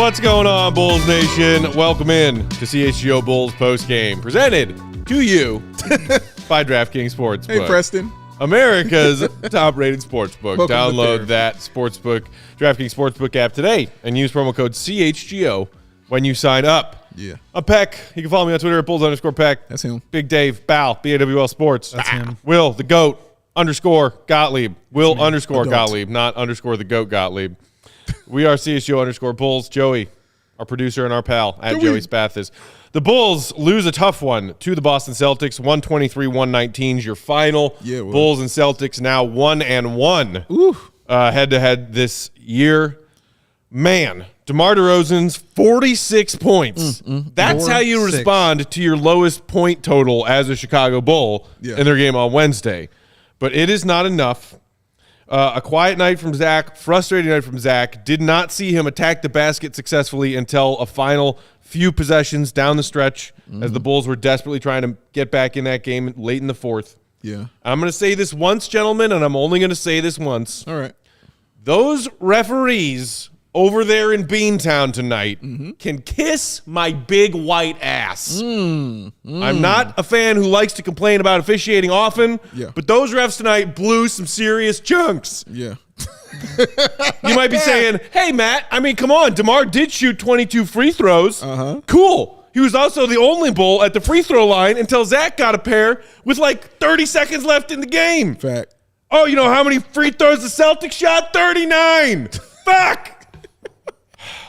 What's going on, Bulls Nation? Welcome in to CHGO Bulls Postgame, presented to you by DraftKings Sportsbook. Hey, Preston. America's top-rated sportsbook. Welcome Download that sportsbook, DraftKings Sportsbook app today and use promo code CHGO when you sign up. Yeah. I'm Peck. You can follow me on Twitter at Bulls_Peck. That's him. Big Dave, Bow, BAWL Sports. That's him. Will, the GOAT, _Gottlieb. Will _ Adult. Gottlieb, not _ the GOAT Gottlieb. We are CHGO _Bulls. Joey, our producer and our pal, at Joey Spathis. The Bulls lose a tough one to the Boston Celtics. 123-119 is your final. Yeah, it was. Bulls and Celtics now 1-1 head-to-head this year. Man, DeMar DeRozan's 46 points. That's how you 46. respond to your lowest point total as a Chicago Bull in their game on Wednesday. But it is not enough. A quiet night from Zach, frustrating night from Zach. Did not see him attack the basket successfully until a final few possessions down the stretch as the Bulls were desperately trying to get back in that game late in the fourth. Yeah. I'm going to say this once, gentlemen, and I'm only going to say this once. All right. Those referees over there in Beantown tonight can kiss my big white ass. I'm not a fan who likes to complain about officiating often, but those refs tonight blew some serious chunks. Yeah. You might be saying, hey, Matt, I mean, come on. DeMar did shoot 22 free throws. Cool. He was also the only Bull at the free throw line until Zach got a pair with like 30 seconds left in the game. Fact. Oh, you know how many free throws the Celtics shot? 39. Fuck.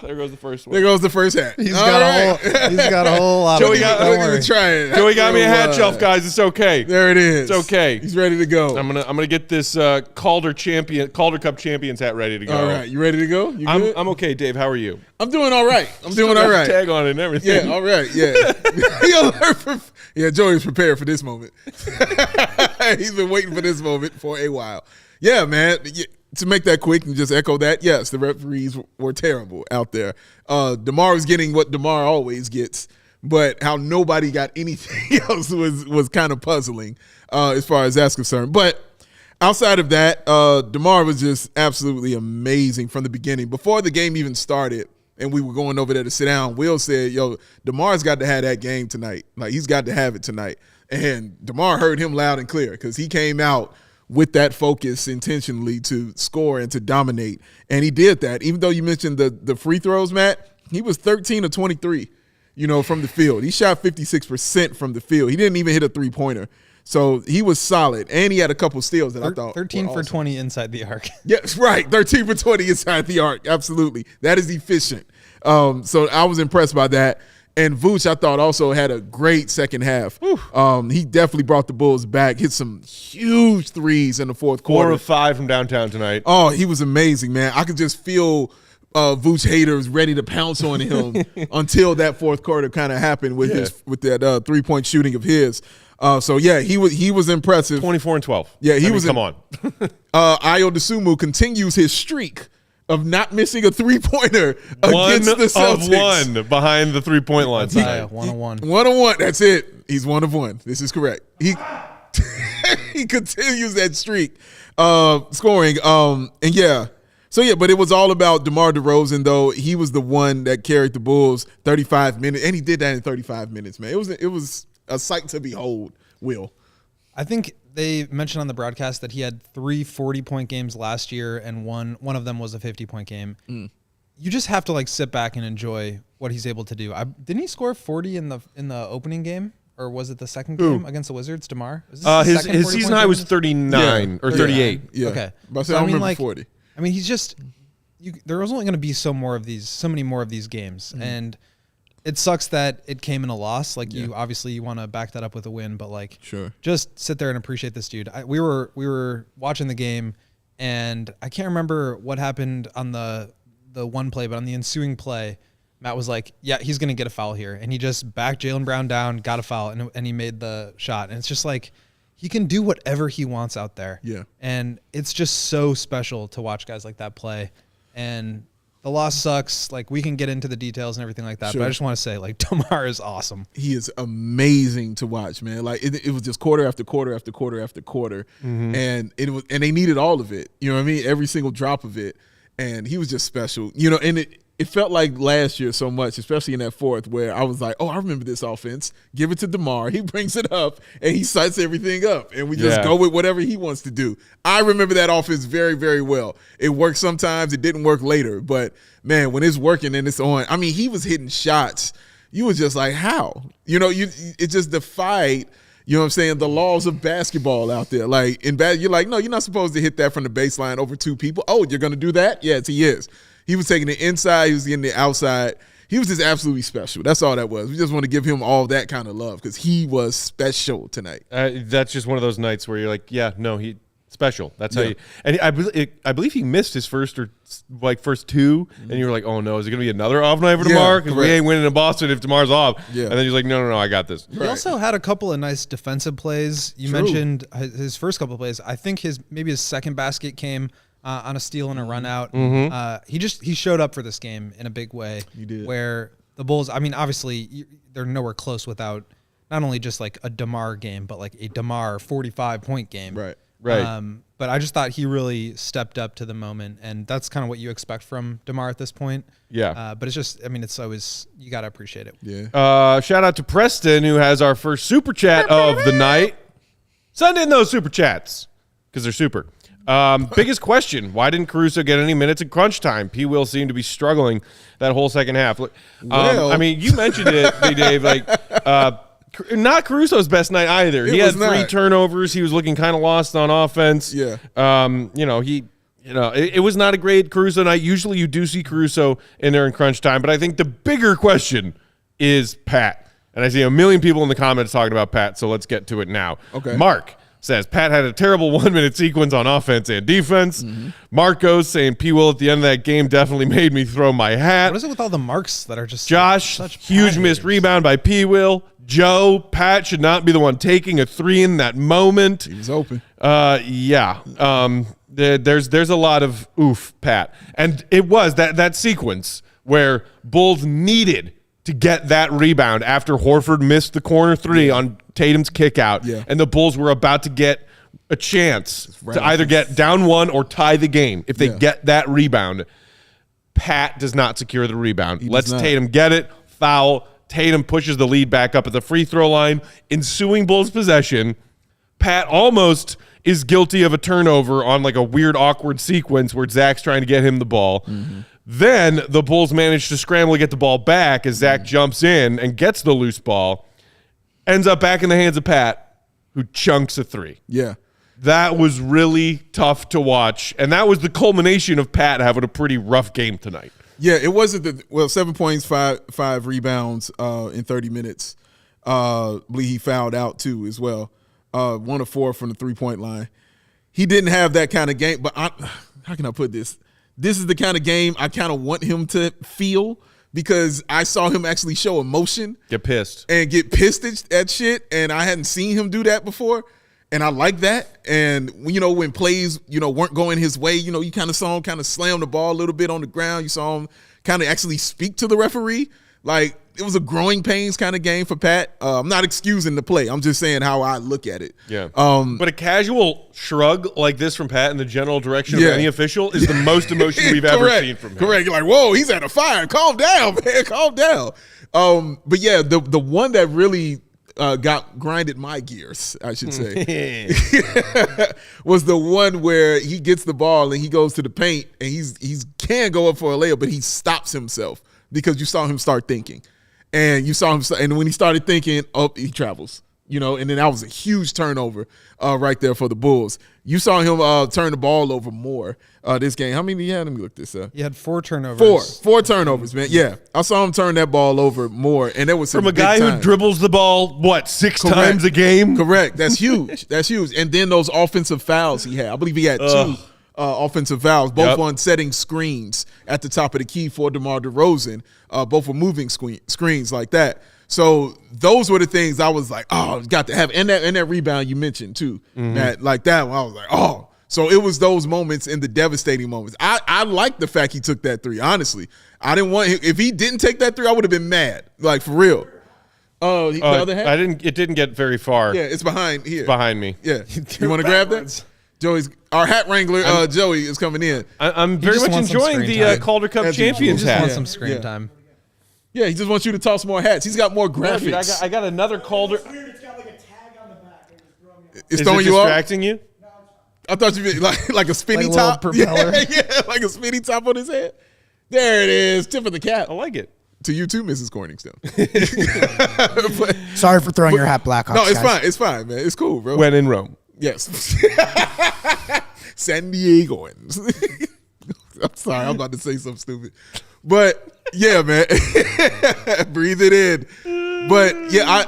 There goes the first one. There goes the first hat. He's got a whole lot Joey of got- don't Look at worry. the try it. Joey got me a hat shelf, guys. It's okay. There it is. It's okay. He's ready to go. I'm gonna get this Calder Cup champions hat ready to go. All right. You ready to go? You good? I'm okay, Dave. How are you? I'm doing all right. I'm doing Got all the right. Tag on it and everything. Yeah, all right. Yeah. He alert for, yeah, Joey's prepared for this moment. He's been waiting for this moment for a while. Yeah, man. To make that quick and just echo that, yes, the referees were terrible out there. DeMar was getting what DeMar always gets, but how nobody got anything else was kind of puzzling as far as that's concerned. But outside of that, DeMar was just absolutely amazing from the beginning. Before the game even started and we were going over there to sit down, Will said, yo, DeMar's got to have that game tonight. Like, he's got to have it tonight. And DeMar heard him loud and clear because he came out with that focus intentionally to score and to dominate. And he did that. Even though you mentioned the free throws, Matt, he was 13 of 23, from the field. He shot 56% from the field. He didn't even hit a three-pointer. So he was solid. And he had a couple steals that I thought 13 were for awesome. 20 inside the arc. Yes, right. 13 for 20 inside the arc. Absolutely. That is efficient. So I was impressed by that. And Vooch, I thought, also had a great second half. He definitely brought the Bulls back, hit some huge threes in the fourth quarter. 4 of 5 from downtown tonight. Oh, he was amazing, man. I could just feel Vooch haters ready to pounce on him until that fourth quarter kind of happened with that 3-point shooting of his. So yeah, he was impressive. 24 and 12. Yeah, come on. Ayo Dosunmu continues his streak of not missing a three-pointer against the Celtics. One behind the 3-point line. Yeah, 1-1. 1-on-1. That's it. He's 1 of 1. This is correct. He continues that streak, scoring. And yeah. So yeah, but it was all about DeMar DeRozan, though. He was the one that carried the Bulls 35 minutes, and he did that in 35 minutes, man. It was a sight to behold, Will. I think they mentioned on the broadcast that he had 3 40-point games last year, and one of them was a 50-point game. You just have to sit back and enjoy what he's able to do. Didn't he score 40 in the opening game, or was it the second game against the Wizards? DeMar? Is this His second 40-point season game? high was 39 or 38. Yeah. Okay. But So, I remember 40. I mean, he's just there was only going to be so many more of these games, and it sucks that it came in a loss. You obviously you want to back that up with a win, but sure, just sit there and appreciate this dude. We were watching the game, and I can't remember what happened on the one play, but on the ensuing play, Matt was like, "Yeah, he's going to get a foul here," and he just backed Jaylen Brown down, got a foul, and he made the shot. And it's just he can do whatever he wants out there. Yeah. And it's just so special to watch guys like that play. And the loss sucks. We can get into the details and everything like that. Sure. But I just want to say, DeMar is awesome. He is amazing to watch, man. It was just quarter after quarter after quarter after quarter. And they needed all of it. You know what I mean? Every single drop of it. And he was just special. And it felt like last year so much, especially in that fourth, where I was like, oh, I remember this offense. Give it to DeMar. He brings it up, and he sets everything up, and we just go with whatever he wants to do. I remember that offense very, very well. It worked sometimes. It didn't work later. But, man, when it's working and it's on, I mean, he was hitting shots. You was just like, how? It just defied, you know what I'm saying, the laws of basketball out there. Like, you're like, no, you're not supposed to hit that from the baseline over two people. Oh, you're going to do that? Yes, he is. He was taking the inside. He was getting the outside. He was just absolutely special. That's all that was. We just want to give him all that kind of love because he was special tonight. That's just one of those nights where you're like, he special. That's how you. And I believe he missed his first two, and you were like, oh no, is it going to be another off night for DeMar? Because we ain't winning in Boston if DeMar's off. Yeah. And then he's like, no, I got this. He also had a couple of nice defensive plays. You mentioned his first couple of plays. I think his second basket came on a steal and a run out. He showed up for this game in a big way. He did. Where the Bulls, I mean, obviously they're nowhere close without not only just like a DeMar game, but like a DeMar 45-point game. Right. But I just thought he really stepped up to the moment, and that's kind of what you expect from DeMar at this point. Yeah. But it's just, I mean, it's always, you got to appreciate it. Yeah. Shout out to Preston, who has our first super chat of the night. Send in those super chats because they're super. Biggest question: why didn't Caruso get any minutes in crunch time? P. Will seemed to be struggling that whole second half. I mean, you mentioned it, B. Dave. Not Caruso's best night either. He had 3 turnovers. He was looking kind of lost on offense. Yeah. It was not a great Caruso night. Usually, you do see Caruso in there in crunch time, but I think the bigger question is Pat. And I see a million people in the comments talking about Pat, so let's get to it now. Okay. Mark says Pat had a terrible 1-minute sequence on offense and defense. Marcos saying P. Will at the end of that game definitely made me throw my hat. What is it with all the marks that are just Josh, such huge missed rebound by P. Will. Joe, Pat should not be the one taking a 3 in that moment. He was open. There's a lot of oof, Pat. And it was that sequence where Bulls needed to get that rebound after Horford missed the corner 3 on Tatum's kick out. Yeah. And the Bulls were about to get a chance to either get down 1 or tie the game. If they get that rebound, Pat does not secure the rebound. Lets Tatum get it, foul. Tatum pushes the lead back up at the free throw line. Ensuing Bulls possession, Pat almost is guilty of a turnover on like a weird, awkward sequence where Zach's trying to get him the ball. Then the Bulls manage to scramble to get the ball back as Zach jumps in and gets the loose ball. Ends up back in the hands of Pat, who chunks a 3. Yeah. That was really tough to watch, and that was the culmination of Pat having a pretty rough game tonight. Yeah, it wasn't 7 points, five rebounds in 30 minutes. I believe he fouled out too as well. 1 of 4 from the 3-point line. He didn't have that kind of game, but how can I put this? This is the kind of game I kind of want him to feel because I saw him actually show emotion. Get pissed at shit, and I hadn't seen him do that before. And I like that. And, when plays, weren't going his way, you kind of saw him kind of slam the ball a little bit on the ground. You saw him kind of actually speak to the referee. Like, it was a growing pains kind of game for Pat. I'm not excusing the play. I'm just saying how I look at it. Yeah. But a casual shrug like this from Pat in the general direction of any official is the most emotion we've ever seen from him. Correct. You're like, whoa, he's at a fire. Calm down, man. Calm down. But, yeah, the one that really grinded my gears, I should say, was the one where he gets the ball and he goes to the paint and he's can go up for a layup, but he stops himself because you saw him start thinking. And you saw him, and when he started thinking, he travels, and then that was a huge turnover right there for the Bulls. You saw him turn the ball over more this game. How many did he have? Let me look this up. He had 4 turnovers. Four turnovers, man. Yeah, I saw him turn that ball over more, and it was from a guy who dribbles the ball 6 times a game. Correct. That's huge. That's huge. And then those offensive fouls he had. I believe he had 2 offensive fouls, both on setting screens at the top of the key for DeMar DeRozan. Both were moving screens like that. So those were the things I was like, got to have. And that rebound you mentioned too, Matt, like that one, I was like, So it was those moments and the devastating moments. I like the fact he took that 3, honestly. I didn't want him. If he didn't take that 3, I would have been mad, like for real. The other half? It didn't get very far. Yeah, it's behind here. Behind me. Yeah. You want to grab that? Our hat wrangler, Joey, is coming in. I'm very much enjoying the Calder Cup Champions He just hat. wants some screen time. Yeah, he just wants you to toss more hats. He's got more graphics. Dude, I got another Calder. It's got like a tag on the back. It's Is it throwing you off? distracting you? I thought you meant like a spinny Like a little top. propeller. Yeah, like a spinny top on his head. There it is. Tip of the cap. I like it. To you too, Mrs. Corningstone. Sorry for throwing your hat, Blackhawks. No, it's guys. fine. It's fine, man. It's cool, bro. When in Rome. Yes. San Diegoans. I'm sorry. I'm about to say something stupid. But, yeah, man. Breathe it in. But, yeah,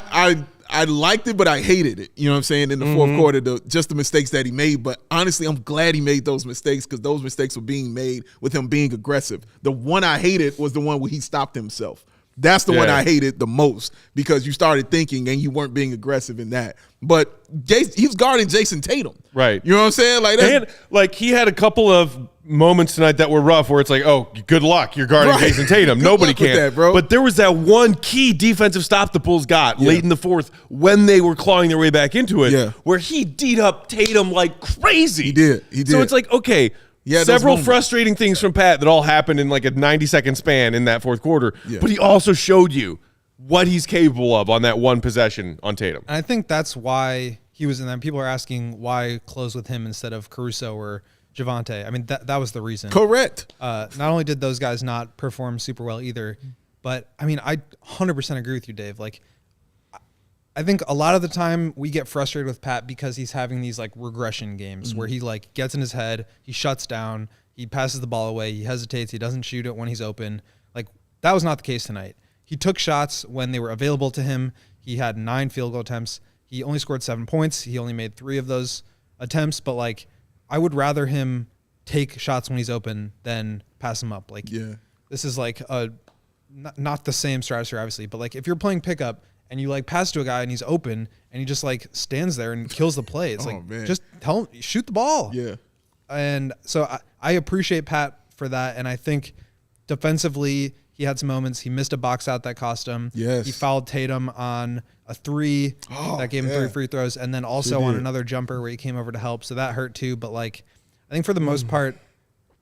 I liked it, but I hated it. You know what I'm saying? In the fourth quarter, just the mistakes that he made. But honestly, I'm glad he made those mistakes because those mistakes were being made with him being aggressive. The one I hated was the one where he stopped himself. That's the one I hated the most because you started thinking and you weren't being aggressive in that. But he was guarding Jason Tatum. Right. You know what I'm saying? Like, And like he had a couple of moments tonight that were rough where it's like, oh, good luck. You're guarding Jason Tatum. Nobody luck with can. that, bro. But there was that one key defensive stop the Bulls got late in the fourth when they were clawing their way back into it where he D'd up Tatum like crazy. He did. So it's like, okay, several moments. frustrating things from Pat that all happened in like a 90-second span in that fourth quarter. Yeah. But he also showed you what he's capable of on that one possession on Tatum. And I think that's why he was in there. People are asking why close with him instead of Caruso or Javante. I mean, that was the reason. Correct. Not only did those guys not perform super well either, but I mean, I 100% agree with you, Dave. Like, I think a lot of the time we get frustrated with Pat because he's having these like regression games where he like gets in his head, he shuts down, he passes the ball away, he hesitates, he doesn't shoot it when he's open. Like, that was not the case tonight. He took shots when they were available to him. He had 9 field goal attempts. He only scored 7 points. He only made 3 of those attempts, but like, I would rather him take shots when he's open than pass him up. Like, this is like not the same stratosphere, obviously, but like if you're playing pickup and you like pass to a guy and he's open and he just like stands there and kills the play, it's just tell him, shoot the ball. Yeah. And so I appreciate Pat for that. And I think defensively, he had some moments. He missed a box out that cost him. Yes. He fouled Tatum on a 3 that gave him 3 free throws, and then also on another jumper where he came over to help. So that hurt too. But like, I think for the most part,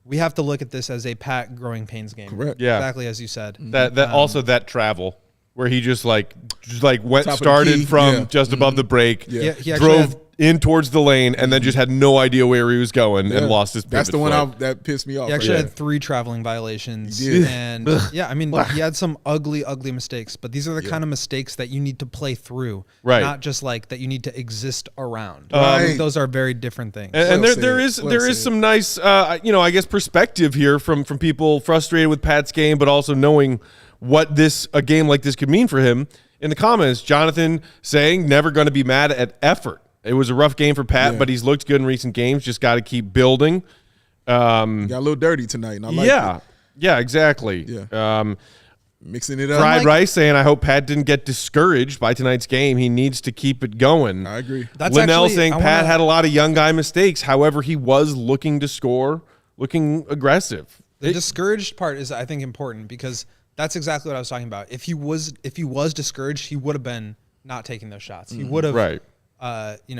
we have to look at this as a Pat growing pains game. Correct. Yeah. Exactly as you said. That also that travel where he just went Top of the started key. from just above the break, Yeah, he actually drove had- in towards the lane, and then just had no idea where he was going and lost his pivot. That's the one foot. that pissed me off. He actually had 3 traveling violations. He did. And yeah, I mean, he had some ugly mistakes, but these are the kind of mistakes that you need to play through, not just like that you need to exist around. Those are very different things. And there is some nice, I guess, perspective here from people frustrated with Pat's game, but also knowing what a game like this could mean for him. In the comments, Jonathan saying, never going to be mad at effort. It was a rough game for Pat, but he's looked good in recent games. Just got to keep building. Got a little dirty tonight, and I like it. Yeah, exactly. Yeah. Mixing it up. Fried Rice saying, I hope Pat didn't get discouraged by tonight's game. He needs to keep it going. I agree. Linnell saying Pat had a lot of young guy mistakes. However, he was looking to score, looking aggressive. The discouraged part is, I think, important because that's exactly what I was talking about. If he was discouraged, he would have been not taking those shots. He would have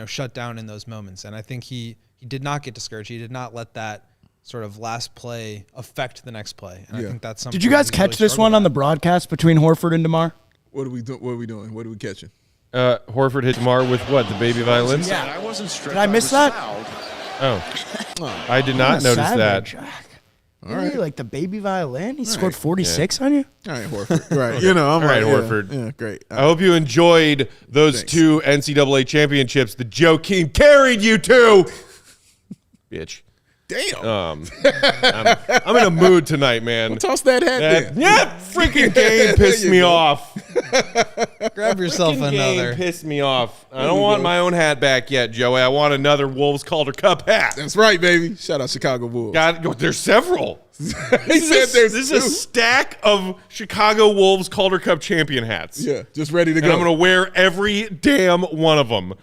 shut down in those moments. And I think he did not get discouraged. He did not let that sort of last play affect the next play. And I think that's something. Did you guys catch this one on the broadcast between Horford and DeMar? What are we doing? What are we catching? Horford hit DeMar with what? The baby violins? Yeah. I wasn't strict. Did I miss that? Oh. I did not notice that. All right. Like the baby violin? He scored 46 on you? All right, Horford. Right. I'm all right, Horford. Yeah, great. I hope you enjoyed those 2 NCAA championships that Joakim carried you to. Bitch. Damn. I'm in a mood tonight, man. Well, toss that hat there. Yeah, freaking game pissed me off. Grab yourself Freaking another. Game pissed me off. I don't want my own hat back yet, Joey. I want another Wolves Calder Cup hat. That's right, baby. Shout out Chicago Bulls. There's several. He said there's this is a stack of Chicago Wolves Calder Cup champion hats. Yeah, just ready to go. And I'm going to wear every damn one of them.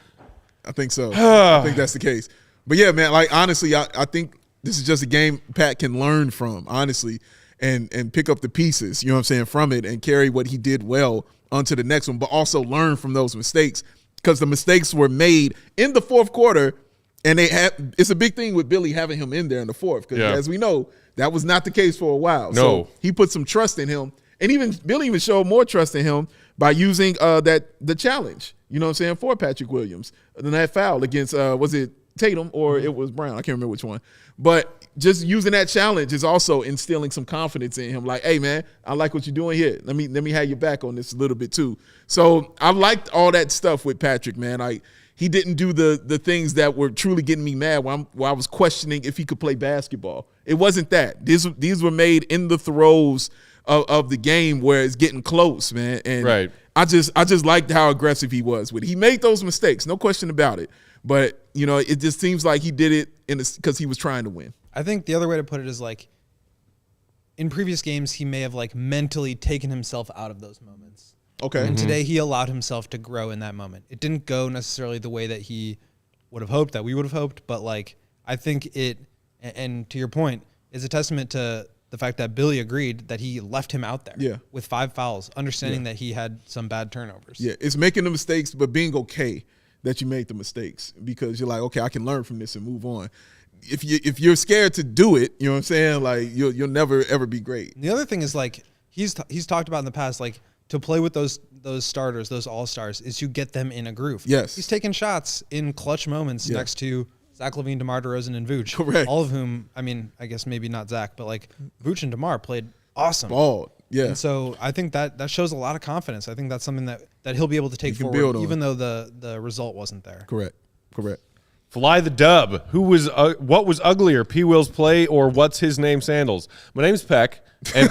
I think so. I think that's the case. But yeah, man, like honestly, I think this is just a game Pat can learn from, honestly, and pick up the pieces, you know what I'm saying, from it and carry what he did well onto the next one, but also learn from those mistakes because the mistakes were made in the fourth quarter And it's a big thing with Billy having him in there in the fourth because, as we know, that was not the case for a while. No. So he put some trust in him. And even Billy even showed more trust in him by using the challenge, you know what I'm saying, for Patrick Williams. Then that foul against, was it Tatum or it was Brown? I can't remember which one. But just using that challenge is also instilling some confidence in him. Like, hey, man, I like what you're doing here. Let me have your back on this a little bit too. So I liked all that stuff with Patrick, man. He didn't do the things that were truly getting me mad while I was questioning if he could play basketball. It wasn't that. These were made in the throes of the game where it's getting close, man. And right. I just liked how aggressive he was with it. He made those mistakes, no question about it. But, you know, it just seems like he did it because he was trying to win. I think the other way to put it is like in previous games, he may have like mentally taken himself out of those moments. Okay. And today he allowed himself to grow in that moment. It didn't go necessarily the way that he would have hoped, that we would have hoped, but like I think it, and to your point, is a testament to the fact that Billy agreed that he left him out there with 5 fouls, understanding that he had some bad turnovers. Yeah, it's making the mistakes, but being okay that you made the mistakes because you're like, okay, I can learn from this and move on. If you're scared to do it, you know what I'm saying? Like you'll never ever be great. And the other thing is like he's talked about in the past, like to play with those starters, those all-stars, is to get them in a groove. Yes, he's taking shots in clutch moments next to Zach LaVine, DeMar DeRozan, and Vooch. Correct. All of whom, I mean, I guess maybe not Zach, but like Vooch and DeMar played awesome. Ball. Yeah. And so I think that shows a lot of confidence. I think that's something that he'll be able to take forward, even though the result wasn't there. Correct. Fly the dub. What was uglier, P. Will's play or what's his name sandals? My name's Peck, and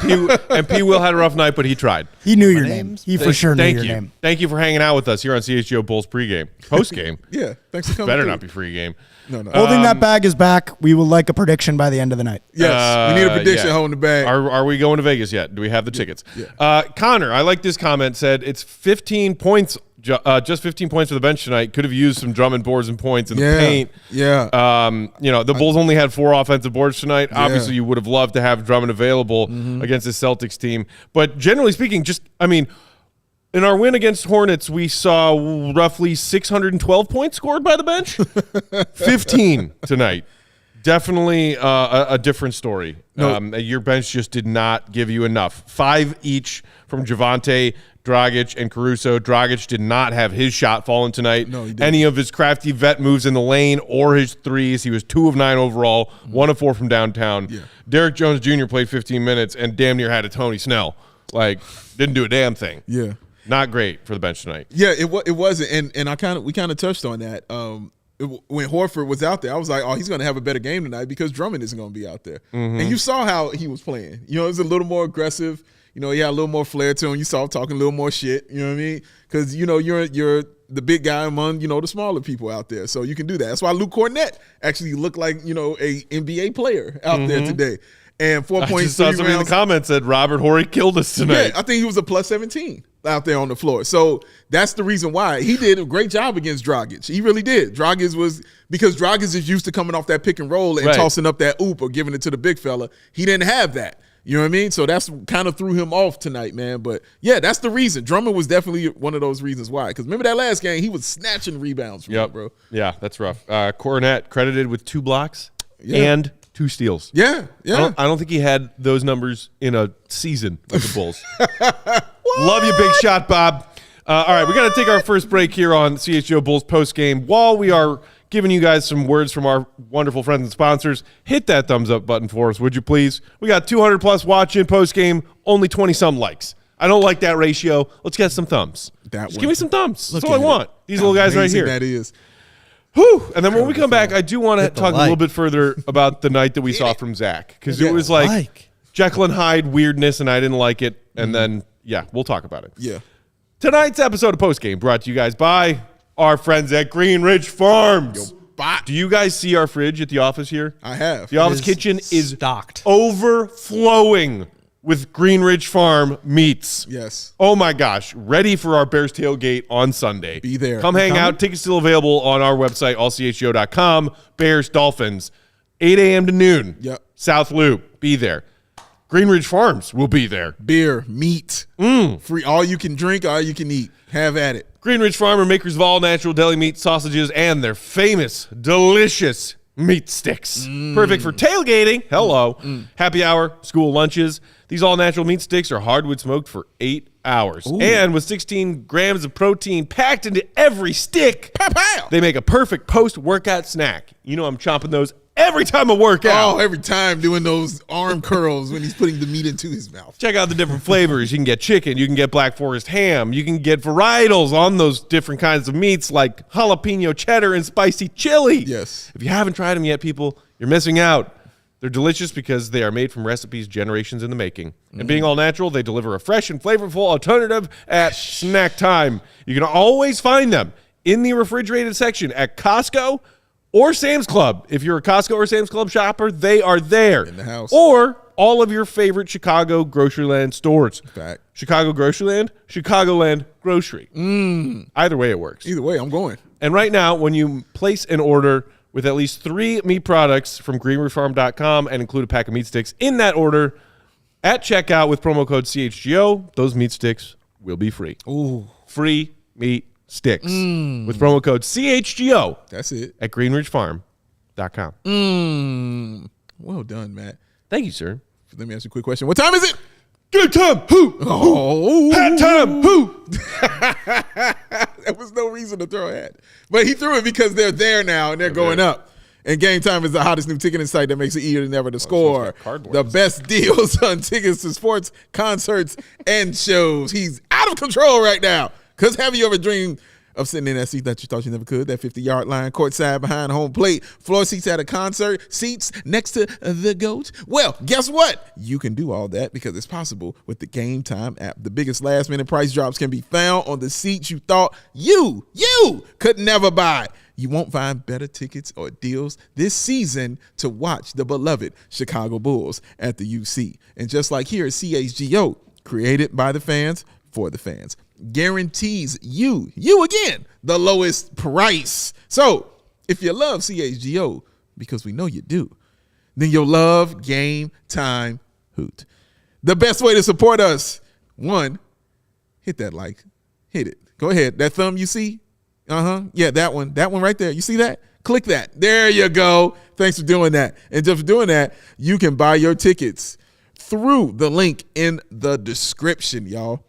P. Will had a rough night, but he tried. He knew your name. He for sure knew your name. Thank you for hanging out with us here on CHGO Bulls postgame. Yeah, thanks for coming. Better through. Not be free game. No. Holding that bag is back. We would like a prediction by the end of the night. Yes, we need a prediction holding the bag. Are we going to Vegas yet? Do we have the tickets? Yeah. Connor, I like this comment. Said it's 15 points. Just 15 points for the bench tonight. Could have used some Drummond boards and points in the paint. Yeah. The Bulls only had 4 offensive boards tonight. Yeah. Obviously, you would have loved to have Drummond available against the Celtics team. But generally speaking, in our win against Hornets, we saw roughly 612 points scored by the bench. 15 tonight. Definitely a different story. No. Your bench just did not give you enough. 5 each from Javonte, Dragic, and Caruso. Dragic did not have his shot fallen tonight. No, he didn't. Any of his crafty vet moves in the lane or his threes. He was 2 of 9 overall, 1 of 4 from downtown. Yeah. Derek Jones Jr. played 15 minutes and damn near had a Tony Snell. Didn't do a damn thing. Yeah. Not great for the bench tonight. Yeah, it wasn't, and we kind of touched on that. When Horford was out there, I was like, oh, he's going to have a better game tonight because Drummond isn't going to be out there. And you saw how he was playing. You know, it was a little more aggressive. You know, he had a little more flair to him. You saw him talking a little more shit. You know what I mean? Because, you know, you're the big guy among, you know, the smaller people out there. So you can do that. That's why Luke Cornett actually looked like, you know, a NBA player out there today. And 4 points. I just saw somebody in the comments said Robert Horry killed us tonight. Yeah, I think he was a plus 17 out there on the floor. So that's the reason why. He did a great job against Dragic. He really did. Because Dragic is used to coming off that pick and roll and tossing up that oop or giving it to the big fella. He didn't have that. You know what I mean? So that's kind of threw him off tonight, man. But, yeah, that's the reason. Drummond was definitely one of those reasons why. Because remember that last game, he was snatching rebounds from him, bro. Yeah, that's rough. Cornette credited with 2 blocks and 2 steals. Yeah. I don't think he had those numbers in a season with the Bulls. Love you, big shot, Bob. All right, we're going to take our first break here on CHGO Bulls postgame. While we are giving you guys some words from our wonderful friends and sponsors, hit that thumbs up button for us, would you please? We got 200+ watching postgame, only 20-some likes. I don't like that ratio. Let's get some thumbs. Give me some thumbs. That's all I want. These little guys right here. That is. Whew. And then when we come back, I do want to talk a little bit further about the night that we saw from Zach. Because it was like Jekyll and Hyde weirdness, and I didn't like it. And then, we'll talk about it. Yeah. Tonight's episode of Postgame brought to you guys by our friends at Green Ridge Farms. Do you guys see our fridge at the office here? I have. The office kitchen is stocked, overflowing with Green Ridge Farm meats. Yes. Oh my gosh. Ready for our Bears tailgate on Sunday. Be there. Come hang out. Tickets still available on our website, allchgo.com. Bears, Dolphins, 8 a.m. to noon. Yep. South Loop. Be there. Greenridge Farms will be there. Beer, meat, free, all you can drink, all you can eat. Have at it. Greenridge Farm are makers of all natural deli meat, sausages, and their famous, delicious meat sticks. Perfect for tailgating. Hello. Happy hour, school lunches. These all-natural meat sticks are hardwood smoked for 8 hours. Ooh. And with 16 grams of protein packed into every stick, they make a perfect post-workout snack. You know I'm chomping those every time I work out. Oh, every time doing those arm curls when he's putting the meat into his mouth. Check out the different flavors. You can get chicken. You can get Black Forest ham. You can get varietals on those different kinds of meats like jalapeno cheddar and spicy chili. Yes. If you haven't tried them yet, people, you're missing out. They're delicious because they are made from recipes generations in the making. And being all natural, they deliver a fresh and flavorful alternative at snack time. You can always find them in the refrigerated section at Costco or Sam's Club. If you're a Costco or Sam's Club shopper, they are there. In the house. Or all of your favorite Chicago Groceryland stores. Fact. Chicago Groceryland, Chicagoland Grocery. Either way it works. Either way, I'm going. And right now, when you place an order with at least 3 meat products from greenridgefarm.com and include a pack of meat sticks in that order, at checkout with promo code CHGO, those meat sticks will be free. Ooh. Free meat sticks with promo code CHGO. That's it. At greenridgefarm.com. Well done, Matt. Thank you, sir. Let me ask you a quick question. What time is it? Good time. Who? Oh. Hat time. Who? There was no reason to throw a hat. But he threw it because they're there now and they're going up. And Game Time is the hottest new ticketing site that makes it easier than ever to score. The best deals on tickets to sports, concerts, and shows. He's out of control right now. Because have you ever dreamed of sitting in that seat that you thought you never could, that 50-yard line, courtside behind home plate, floor seats at a concert, seats next to the GOAT? Well, guess what? You can do all that because it's possible with the Game Time app. The biggest last-minute price drops can be found on the seats you thought you could never buy. You won't find better tickets or deals this season to watch the beloved Chicago Bulls at the UC. And just like here at CHGO, created by the fans for the fans, guarantees you again, the lowest price. So if you love CHGO, because we know you do, then you'll love Game Time Hoot. The best way to support us, one, hit that like, hit it. Go ahead. That thumb you see? Yeah, that one right there. You see that? Click that. There you go. Thanks for doing that. And just for doing that, you can buy your tickets through the link in the description, y'all.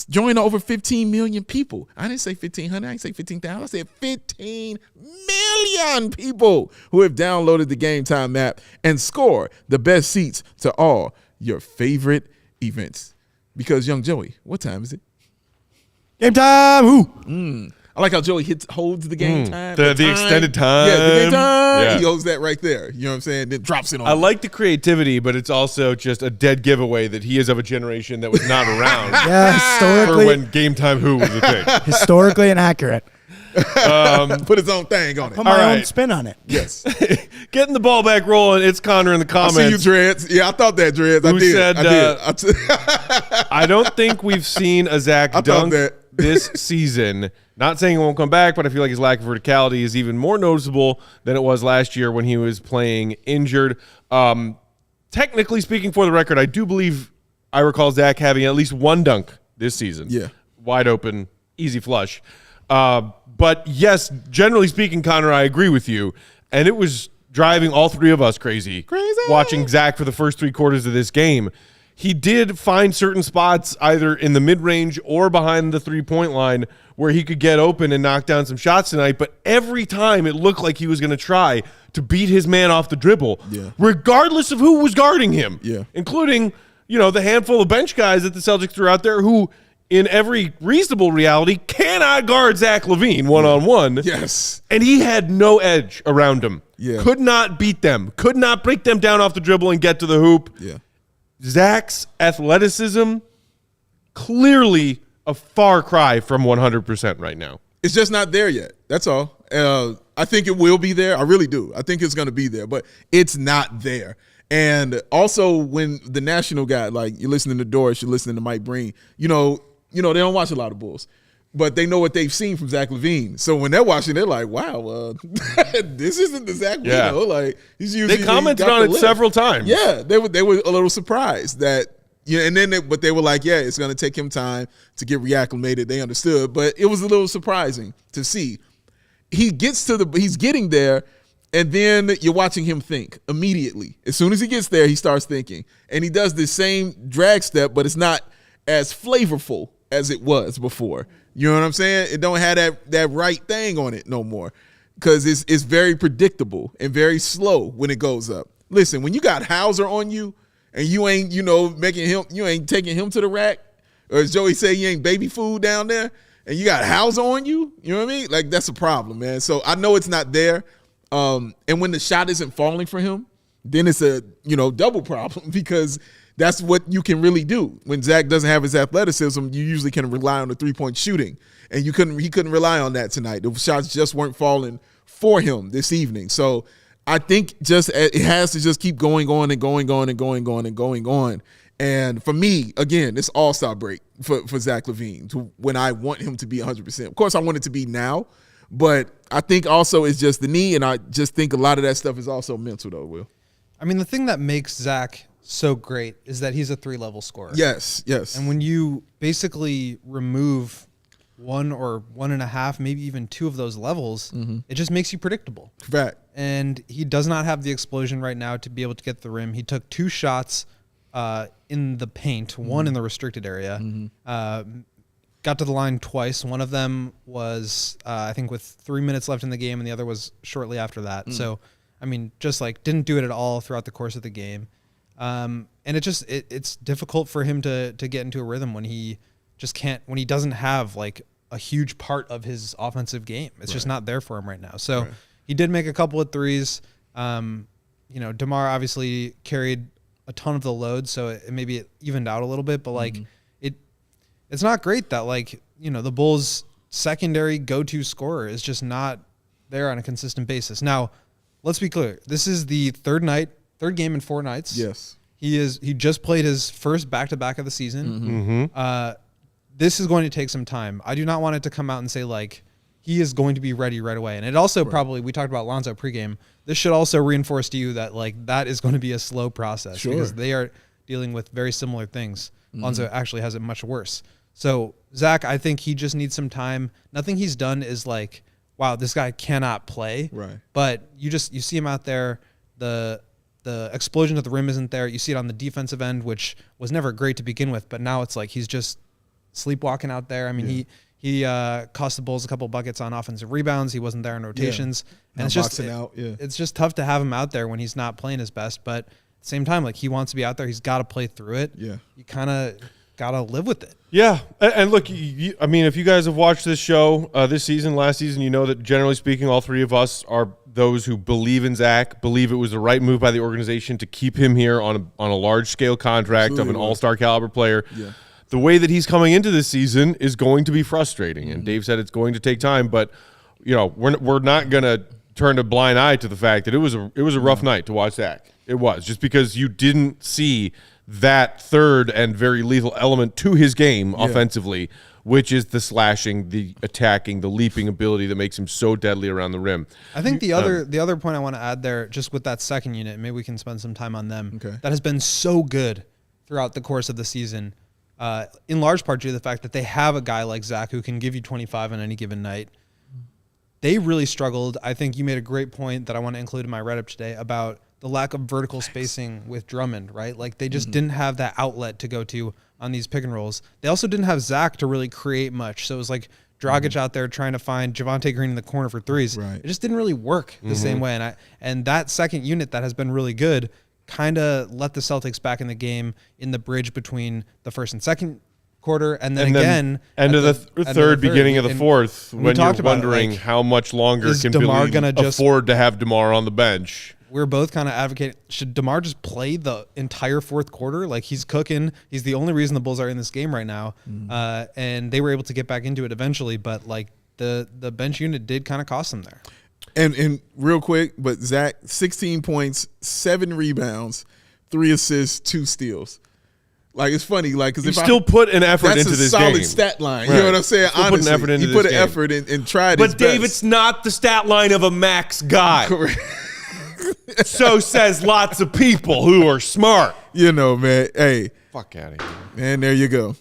Join over 15 million people. I didn't say 1,500. I didn't say 15,000. I said 15 million people who have downloaded the Game Time app and score the best seats to all your favorite events. Because, young Joey, what time is it? Game time. Who? I like how Joey holds the game time. The extended time. Yeah, the game time. Yeah. He holds that right there. You know what I'm saying? Then drops it on. I like the creativity, but it's also just a dead giveaway that he is of a generation that was not around Yeah, historically, for when Game Time Who was a thing. historically inaccurate. Put his own thing on it. Put my own right. spin on it. Yes. Getting the ball back rolling. It's Connor in the I comments. see you, Dreads. Yeah, I thought that, Dreads. Who I did. said, I did. I don't think we've seen a Zach dunk that. this season. Not saying it won't come back, but I feel like his lack of verticality is even more noticeable than it was last year when he was playing injured. Technically speaking, for the record, I do believe I recall Zach having at least one dunk this season. Yeah. Wide open, easy flush. But yes, generally speaking, Connor, I agree with you. And it was driving all three of us crazy. Watching Zach for the first 3 quarters of this game. He did find certain spots either in the mid-range or behind the three-point line where he could get open and knock down some shots tonight, but every time it looked like he was going to try to beat his man off the dribble, regardless of who was guarding him, including, the handful of bench guys that the Celtics threw out there who, in every reasonable reality, cannot guard Zach LaVine one-on-one. Yes. And he had no edge around him. Yeah. Could not beat them. Could not break them down off the dribble and get to the hoop. Yeah. Zach's athleticism, clearly a far cry from 100% right now. It's just not there yet. That's all. I think it will be there. I really do. I think it's going to be there, but it's not there. And also when the national guy, like you're listening to Doris, you're listening to Mike Breen, they don't watch a lot of Bulls. but they know what they've seen from Zach LaVine. So when they're watching, they're like, wow, this isn't the Zach we know. Like, he's usually they commented on it several times. Yeah, they were a little surprised that, and then but they were like, yeah, it's going to take him time to get reacclimated. They understood, but it was a little surprising to see. He's getting there, and then you're watching him think immediately. As soon as he gets there, he starts thinking, and he does the same drag step, but it's not as flavorful as it was before. You know what I'm saying? It don't have that right thing on it no more, because it's very predictable and very slow when it goes up. Listen, when you got Hauser on you and you ain't, you ain't taking him to the rack, or as Joey said, you ain't baby food down there, and you got Hauser on you, you know what I mean? Like, that's a problem, man. So I know it's not there. And when the shot isn't falling for him, then it's a, double problem, because that's what you can really do. When Zach doesn't have his athleticism, you usually can rely on the three-point shooting. And he couldn't rely on that tonight. The shots just weren't falling for him this evening. So I think it has to just keep going on and going on and going on and going on. And for me, again, it's all-star break for Zach LaVine, when I want him to be 100%. Of course, I want it to be now, but I think also it's just the knee, and I just think a lot of that stuff is also mental, though, Will. I mean, the thing that makes Zach so great is that he's a 3-level scorer. Yes. And when you basically remove 1 or 1.5, maybe even 2 of those levels, it just makes you predictable. Fact. And he does not have the explosion right now to be able to get the rim. He took 2 shots in the paint, 1 in the restricted area. Got to the line twice. One of them was, I think, with 3 minutes left in the game, and the other was shortly after that. So, I mean, just didn't do it at all throughout the course of the game. And it's difficult for him to get into a rhythm when he just can't, when he doesn't have a huge part of his offensive game. It's just not there for him right now. So he did make a couple of threes. DeMar obviously carried a ton of the load, so it evened out a little bit, but it's not great that the Bulls' secondary go-to scorer is just not there on a consistent basis. Now, let's be clear. This is the third game in 4 nights. Yes. He just played his first back-to-back of the season. This is going to take some time. I do not want it to come out and say he is going to be ready right away. And it also probably, we talked about Lonzo pregame, this should also reinforce to you that that is going to be a slow process, because they are dealing with very similar things. Lonzo actually has it much worse. So Zach, I think he just needs some time. Nothing he's done is wow, this guy cannot play. Right. But you see him out there, the explosion at the rim isn't there. You see it on the defensive end, which was never great to begin with, but now it's he's just sleepwalking out there. I mean, he cost the Bulls a couple buckets on offensive rebounds. He wasn't there in rotations. And it's just it's just tough to have him out there when he's not playing his best, but at the same time, he wants to be out there. He's got to play through it. Yeah. You kind of got to live with it. Yeah, and look, I mean, if you guys have watched this show this season, last season, you know that generally speaking, all 3 of us are those who believe in Zach, believe it was the right move by the organization to keep him here on a large-scale contract of an all-star caliber player. Yeah. The way that he's coming into this season is going to be frustrating, and Dave said it's going to take time, but we're not going to turn a blind eye to the fact that it was a rough night to watch Zach. It was, just because you didn't see that third and very lethal element to his game offensively, which is the slashing, the attacking, the leaping ability that makes him so deadly around the rim. I think the other point I want to add there, just with that second unit, maybe we can spend some time on them, that has been so good throughout the course of the season, in large part due to the fact that they have a guy like Zach who can give you 25 on any given night. They really struggled. I think you made a great point that I want to include in my write-up today about the lack of vertical spacing with Drummond, right? They just didn't have that outlet to go to on these pick and rolls. They also didn't have Zach to really create much. So it was Dragic out there trying to find Javonte Green in the corner for threes. Right. It just didn't really work the same way. And that second unit that has been really good kind of let the Celtics back in the game in the bridge between the first and second quarter, and then again end of the third, beginning of the fourth, when you're wondering how much longer can DeMar Billy afford to have DeMar on the bench. We're both kind of advocating, should DeMar just play the entire fourth quarter? He's cooking. He's the only reason the Bulls are in this game right now. And they were able to get back into it eventually, but the bench unit did kind of cost them there. And real quick, but Zach, 16 points, 7 rebounds, 3 assists, 2 steals. Like, it's funny, like, because You still put an effort into this game. That's a solid stat line. You know what I'm saying? Still Honestly, put an effort into he put this an game. effort and tried But his Dave, best. it's not the stat line of a max guy. Correct. So says lots of people who are smart. You know, man. Hey, Fuck out of here. and there you go.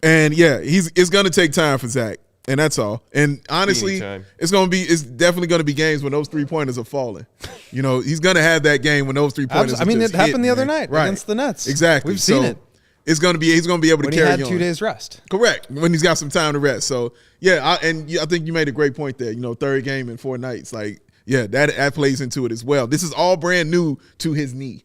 And yeah, it's gonna take time for Zach, and that's all. And honestly, Anytime. it's definitely gonna be games when those 3-pointers are falling. You know, he's gonna have that game when those 3-pointers. I mean, just it happened hit, the other man. night right. against the Nets. Exactly. We've seen So, it. He's gonna be able to When he carry had on. 2 days rest. Correct. When he's got some time to rest. So yeah, I think you made a great point there. You know, 3rd game in 4 nights. Like, yeah, that plays into it as well. This is all brand new to his knee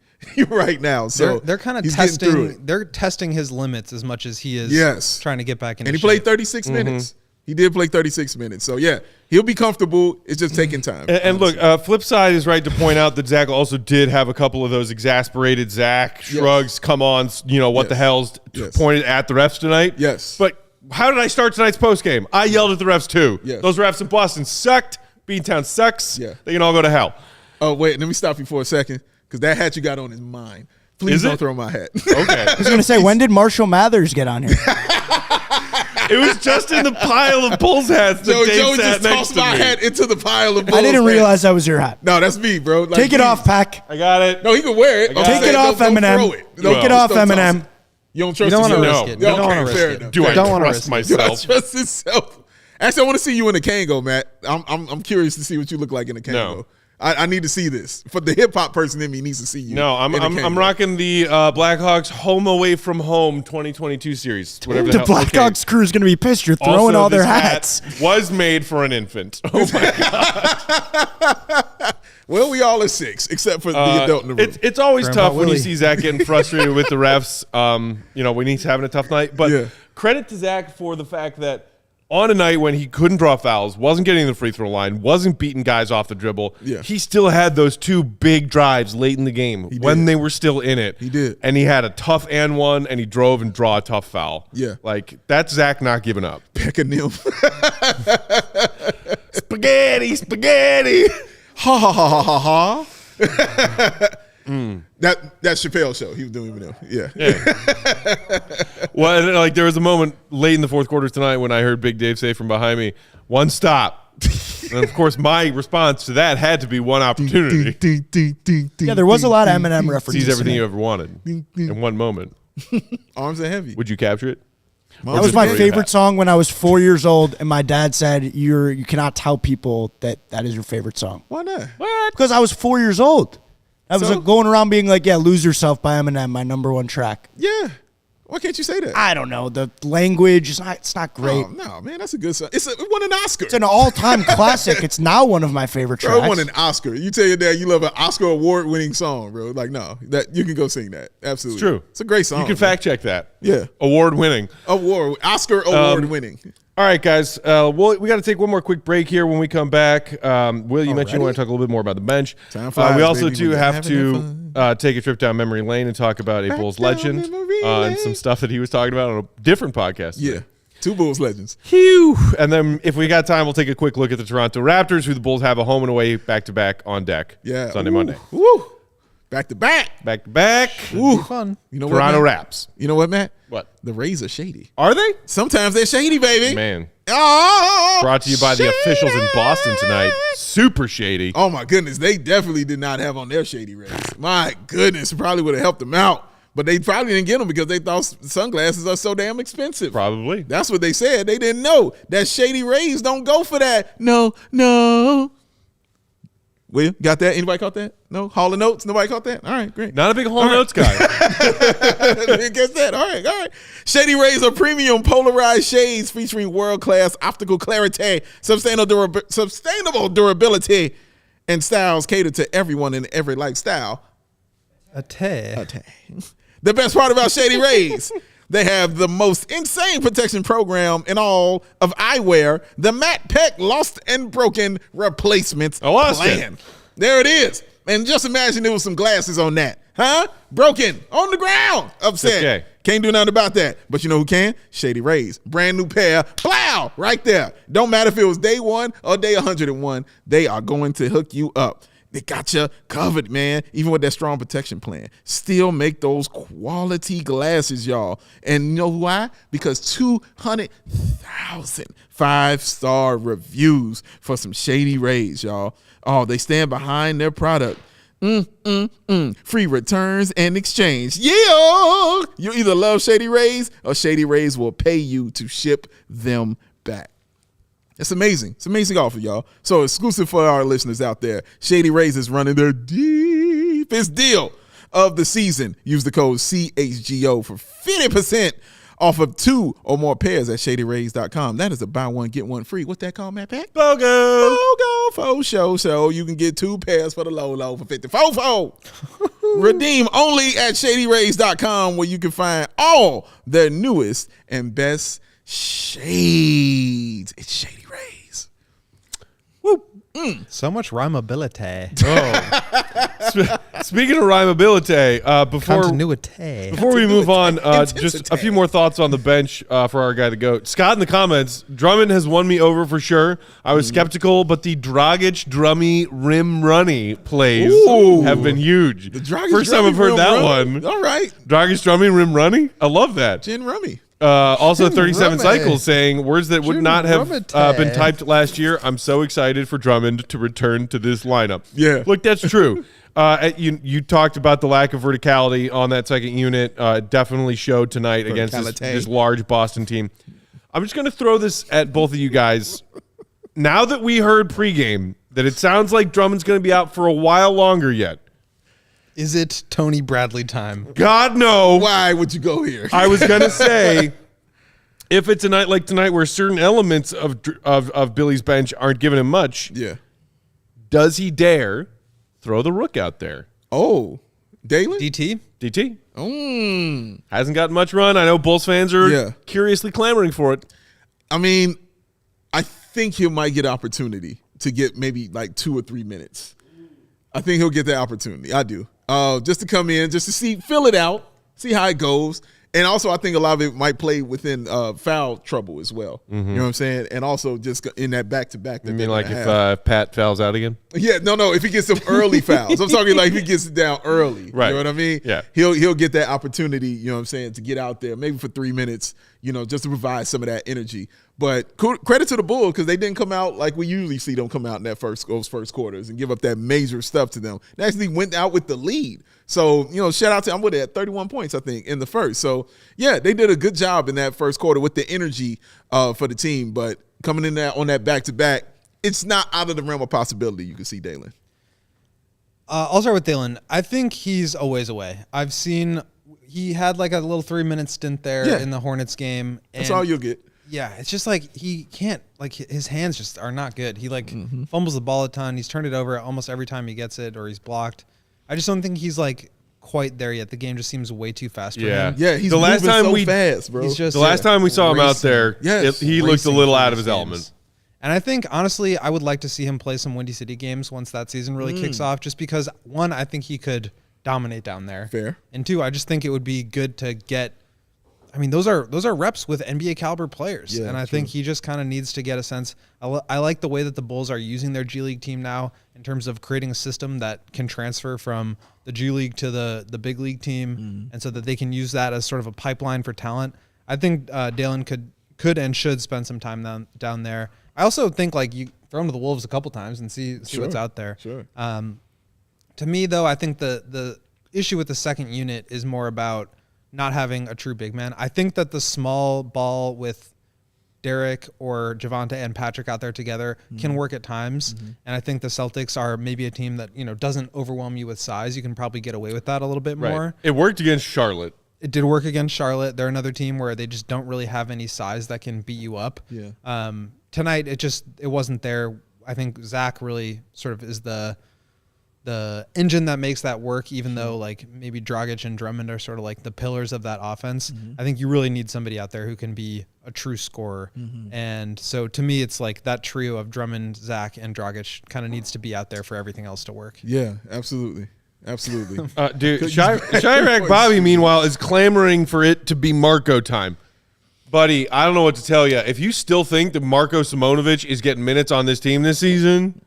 right now. So They're kind of he's getting through testing. it. They're testing his limits as much as he is. Yes. Trying to get back in. And he played 36 minutes. He did play 36 minutes. So yeah, he'll be comfortable. It's just taking time. And look, flip side is right to point out that Zach also did have a couple of those exasperated Zach shrugs, come on, what the hell's pointed at the refs tonight. Yes. But how did I start tonight's postgame? I yelled at the refs too. Yes. Those refs in Boston sucked. Beantown sucks. Yeah. They can all go to hell. Oh, wait, let me stop you for a second, because that hat you got on is mine. Please Is don't it? throw my hat. Okay. I was going to say, when did Marshall Mathers get on here? It was just in the pile of Bulls hats that Joey Dave sat just next tossed to my me. hat into the pile of Bulls I didn't hats. realize that was your hat. No, that's me, bro. Like, Take it please. off, Pack. I got it. No, he can wear it. I'm Take saying it off, don't Eminem. throw it. Take it off, don't toss Eminem. it. You don't trust You don't want to yourself? risk it. Yeah, You don't okay, want to fair risk it. enough. Do I Don't wanna trust risk it. Do I myself? trust himself? Actually, I want to see you in a Kango, Matt. I'm curious to see what you look like in a Kango. No. I need to see this. For the hip hop person in me needs to see you. No, I'm in a Kango. rocking the Blackhawks Home Away from Home 2022 series. Whatever The hell. Blackhawks crew is going to be pissed. You're throwing Also, all their this hat hats. was made for an infant. Oh my Well, we all are 6, except for the adult in the room. It's always Grandpa tough when you Willie. see Zach getting frustrated with the refs. When he's having a tough night. But Yeah. credit to Zach for the fact that on a night when he couldn't draw fouls, wasn't getting the free throw line, wasn't beating guys off the dribble, he still had those 2 big drives late in the game when they were still in it. He did. And he had a tough and one, and he drove and draw a tough foul. Yeah. Like, that's Zach not giving up. Peck a nim. Spaghetti. Ha ha ha ha ha ha. That's Chappelle's show. He was doing Eminem. Yeah. Well, and like there was a moment late in the 4th quarter tonight when I heard Big Dave say from behind me, "One stop." And of course, my response to that had to be one opportunity. Yeah, there was a lot of Eminem references. Sees everything you tonight. ever wanted in one moment. Arms are heavy. Would you capture it? That was my favorite song when I was 4 years old, and my dad said, "You cannot tell people that is your favorite song." Why not? What? Because I was 4 years old. I was So? like, going around being like, "Yeah, Lose Yourself" by Eminem, my #1 track. Yeah. Why can't you say that? I don't know. The language is not great. Oh, no, man, that's a good song. It won an Oscar. It's an all-time classic. It's now one of my favorite Bro, tracks. it won an Oscar. You tell your dad you love an Oscar award-winning song, bro. Like, no, that you can go sing that. Absolutely. It's true. It's a great song. You can fact check that. Yeah. Award winning. Oscar award-winning. All right, guys. We got to take one more quick break here. When we come back, Will, you mentioned you want to talk a little bit more about the bench. Time flies, we also baby, too when you're have having to take a trip down memory lane and talk about a Bulls down legend memory and lane. some stuff that he was talking about on a different podcast. Yeah. 2 Bulls legends. Phew. And then if we got time, we'll take a quick look at the Toronto Raptors, who the Bulls have a home and away back-to-back on deck. Yeah. Sunday, Ooh. Monday. Woo. Back to back. Back-to-back. Ooh. Fun. You know Toronto what, Matt? Raps. You know what, Matt? What? The Rays are shady. Are they? Sometimes they're shady, baby. Man. Oh, Brought to you by the officials in Boston tonight. Super shady. Oh, my goodness. They definitely did not have on their shady Rays. My goodness. It probably would have helped them out. But they probably didn't get them because they thought sunglasses are so damn expensive. Probably. That's what they said. They didn't know that shady Rays don't go for that. No. Will, got that? Anybody caught that? No? Hall of Notes? Nobody caught that? All right, great. Not a big Hall Notes guy. Guess that. All right. Shady Rays are premium polarized shades featuring world-class optical clarity, sustainable durability, and styles cater to everyone in every lifestyle. The best part about Shady Rays, they have the most insane protection program in all of eyewear, the Matte Peck Lost and Broken Replacement Plan. There it is. And just imagine there was some glasses on that. Huh? Broken. On the ground. Upset. Okay. Can't do nothing about that. But you know who can? Shady Rays. Brand new pair. Plow! Right there. Don't matter if it was day 1 or day 101. They are going to hook you up. They got you covered, man. Even with that strong protection plan. Still make those quality glasses, y'all. And you know why? Because 200,000 5-star reviews for some Shady Rays, y'all. Oh, they stand behind their product. Free returns and exchange. Yeah! You either love Shady Rays or Shady Rays will pay you to ship them back. It's amazing. It's an amazing offer, y'all. So exclusive for our listeners out there, Shady Rays is running their deepest deal of the season. Use the code CHGO for 50% off of 2 or more pairs at ShadyRays.com. That is a buy one, get one free. What's that called, Matt Pack? BOGO for show. So you can get 2 pairs for the low for 54. Redeem only at ShadyRays.com, where you can find all their newest and best shades. It's Shady Rays. Woo. So much rhymability. Speaking of rhymability, Continuity. before we move on, just a few more thoughts on the bench for our guy, the GOAT. Scott in the comments, Drummond has won me over for sure. I was skeptical, but the Dragic Drummy Rim Runny plays have been huge. First time I've heard that one. All right. Dragic Drummy Rim Runny? I love that. Gin Rummy. Also, 37 Rummy. Cycles saying words that would Jim not have Rummy. been typed last year. I'm so excited for Drummond to return to this lineup. Yeah. Look, that's true. You talked about the lack of verticality on that second unit. Definitely showed tonight against this large Boston team. I'm just going to throw this at both of you guys. Now that we heard pregame that it sounds like Drummond's going to be out for a while longer yet. Is it Tony Bradley time? God, no. Why would you go here? I was going to say, if it's a night like tonight where certain elements of Billy's bench aren't giving him much, does he dare throw the Rook out there? Oh, Dalen? DT? Hasn't gotten much run. I know Bulls fans are curiously clamoring for it. I mean, I think he might get opportunity to get maybe like 2 or 3 minutes. I think he'll get that opportunity. I do. Just to come in, just to feel it out, see how it goes. And also, I think a lot of it might play within foul trouble as well. You know what I'm saying? And also just in that back-to-back. You mean like if Pat fouls out again? Yeah, no. If he gets some early fouls. I'm talking like if he gets it down early. Right. You know what I mean? Yeah. He'll get that opportunity, you know what I'm saying, to get out there maybe for 3 minutes, just to provide some of that energy. But credit to the Bulls because they didn't come out like we usually see them come out in those first quarters and give up that major stuff to them. They actually went out with the lead. So, shout out to I'm with it at 31 points, I think, in the first. So, yeah, they did a good job in that first quarter with the energy for the team. But coming in there on that back-to-back, it's not out of the realm of possibility you can see Dalen. I'll start with Dalen. I think he's a ways away. I've seen he had like a little 3-minute stint there in the Hornets game. That's all you'll get. Yeah, it's just like he can't, like his hands just are not good. He fumbles the ball a ton. He's turned it over almost every time he gets it or he's blocked. I just don't think he's like quite there yet. The game just seems way too fast for him. Yeah, he's moving so fast, bro. He's the last time we saw him out there, he looked a little out of his element. And I think, honestly, I would like to see him play some Windy City games once that season really kicks off, just because, one, I think he could dominate down there. Fair. And two, I just think it would be good to get – I mean, those are reps with NBA caliber players. Yeah, and I think he just kind of needs to get a sense. I like the way that the Bulls are using their G League team now in terms of creating a system that can transfer from the G League to the big league team, and so that they can use that as sort of a pipeline for talent. I think Dalen could and should spend some time down there. I also think like you throw him to the Wolves a couple times and see what's out there. Sure. To me, though, I think the issue with the second unit is more about not having a true big man. I think that the small ball with Derek or Javonte and Patrick out there together can work at times. And I think the Celtics are maybe a team that, doesn't overwhelm you with size. You can probably get away with that a little bit more. It worked against Charlotte. It did work against Charlotte. They're another team where they just don't really have any size that can beat you up. Yeah. Tonight, it wasn't there. I think Zach really sort of is the engine that makes that work, even though like maybe Dragic and Drummond are sort of like the pillars of that offense. I think you really need somebody out there who can be a true scorer. And so to me, it's like that trio of Drummond, Zach, and Dragic kind of needs to be out there for everything else to work. Yeah, absolutely. Absolutely. Dude, Chirac Bobby, meanwhile, is clamoring for it to be Marco time. Buddy, I don't know what to tell you. If you still think that Marko Simonovic is getting minutes on this team this season,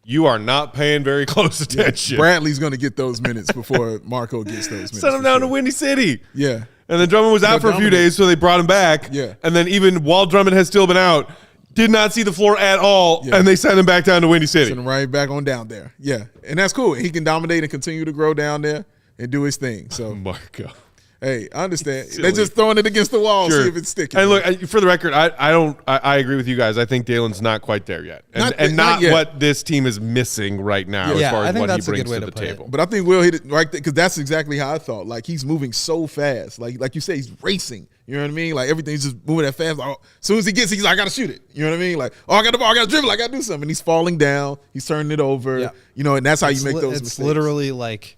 you are not paying very close attention. Bradley's going to get those minutes before Marco gets those minutes. Send him down to Windy City. Yeah. And then Drummond was out for a few days, so they brought him back. Yeah. And then even while Drummond has still been out, did not see the floor at all, and they sent him back down to Windy City. Send him right back on down there. Yeah. And that's cool. He can dominate and continue to grow down there and do his thing. So Marco. Hey, I understand. They're just throwing it against the wall, see if it's sticking. And look, for the record, I agree with you guys. I think Dalen's not quite there yet, not what this team is missing right now as far as what he brings to the table. But I think Will hit it right there because that's exactly how I thought. Like he's moving so fast, like you say, he's racing. You know what I mean? Like everything's just moving that fast. Like, as soon as he gets it, he's like, I gotta shoot it. You know what I mean? Like, I got the ball, I gotta dribble, I gotta do something. And he's falling down, he's turning it over. Yeah. You know, and that's how you make those mistakes. It's literally like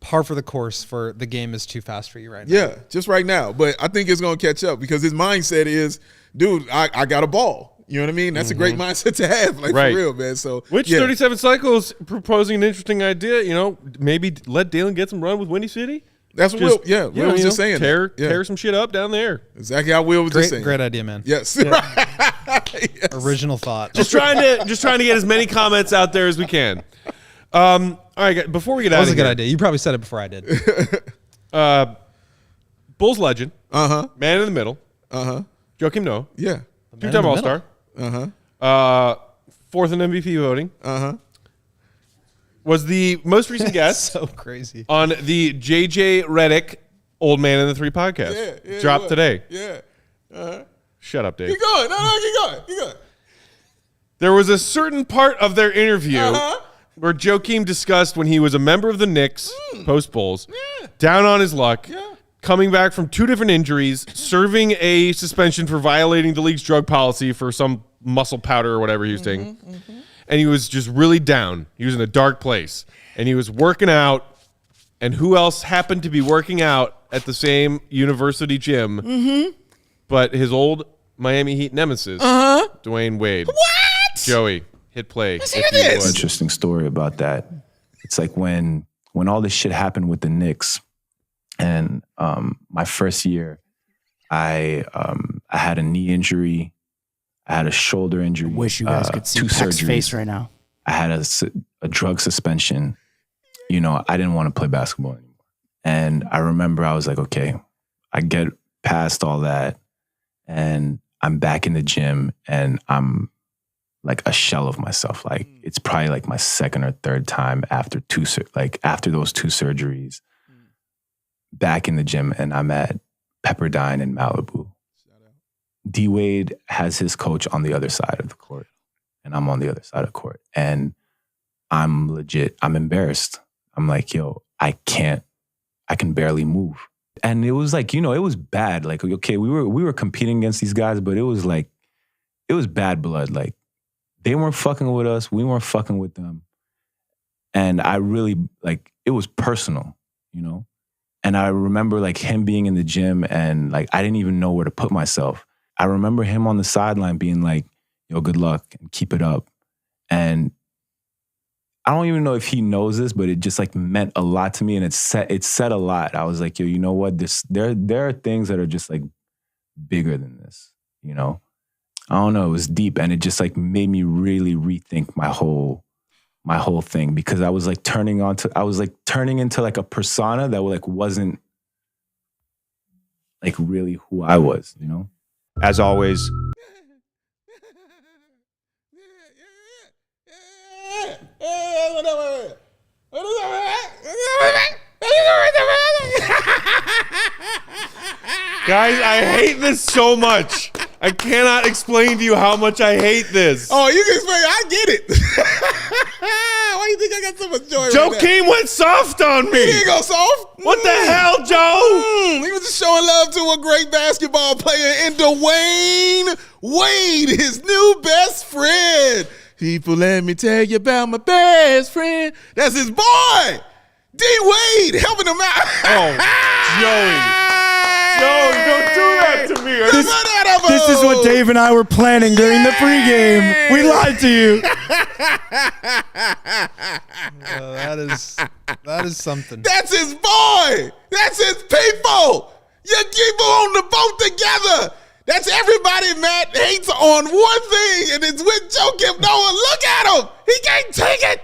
par for the course for the game is too fast for you right now. Yeah, just right now. But I think it's going to catch up because his mindset is, dude, I got a ball. You know what I mean? That's a great mindset to have, like for real, man. So, 37 Cycles proposing an interesting idea. You know, maybe let Dalen get some run with Windy City. That's what Will. Yeah, Will was just saying. Tear some shit up down there. Exactly how Will was just saying. Great idea, man. Yes. Yes. Original thought. Just trying to get as many comments out there as we can. All right, before we get out of here. That was a good idea. You probably said it before I did. Bulls legend. Uh-huh. Man in the middle. Uh-huh. Joakim Noah. Yeah. Two-time All-Star. Uh-huh. Fourth in MVP voting. Uh-huh. Was the most recent guest so crazy on the JJ Redick Old Man in the Three podcast. Yeah, dropped today. Yeah. Uh-huh. Shut up, Dave. Keep going. No, keep going. There was a certain part of their interview where Joakim discussed when he was a member of the Knicks, post-Bulls, down on his luck, coming back from 2 different injuries, serving a suspension for violating the league's drug policy for some muscle powder or whatever he was taking. And he was just really down. He was in a dark place. And he was working out. And who else happened to be working out at the same university gym but his old Miami Heat nemesis, Dwyane Wade. What? Joey, hit play. Let's hear this. Interesting story about that. It's like when all this shit happened with the Knicks, and my first year, I had a knee injury, I had a shoulder injury. Wish you guys could see 2 Peck's surgeries. face right now. I had a drug suspension. You know, I didn't want to play basketball anymore. And I remember I was like, okay, I get past all that, and I'm back in the gym, and I'm like a shell of myself. Like it's probably like my second or third time after those 2 surgeries, back in the gym, and I'm at Pepperdine in Malibu. D Wade has his coach on the other side of the court, and I'm on the other side of the court, and I'm embarrassed. I'm like, yo, I can barely move. And it was like, you know, it was bad. Like, okay, we were competing against these guys, but it was bad blood. Like, they weren't fucking with us. We weren't fucking with them. And I really, like, it was personal, you know? And I remember, like, him being in the gym and, like, I didn't even know where to put myself. I remember him on the sideline being like, yo, good luck and keep it up. And I don't even know if he knows this, but it just, like, meant a lot to me. And it said a lot. I was like, yo, you know what? There are things that are just, like, bigger than this, you know? I don't know. It was deep, and it just like made me really rethink my whole thing, because I was like turning into like a persona that like wasn't like really who I was, you know? As always, Guys, I hate this so much. I cannot explain to you how much I hate this. Oh, you can explain. I get it. Why do you think I got so much joy? Joakim went soft on me. He didn't go soft. What the hell, Joe? He was just showing love to a great basketball player in Dwyane Wade, his new best friend. People, let me tell you about my best friend. That's his boy, D Wade, helping him out. Oh, Joey. No, don't do that to me. This is what Dave and I were planning during the pregame. We lied to you. That is something. That's his boy. That's his people. You keep on the boat together. That's everybody Matt hates on one thing, and it's with Joakim Noah. Look at him. He can't take it.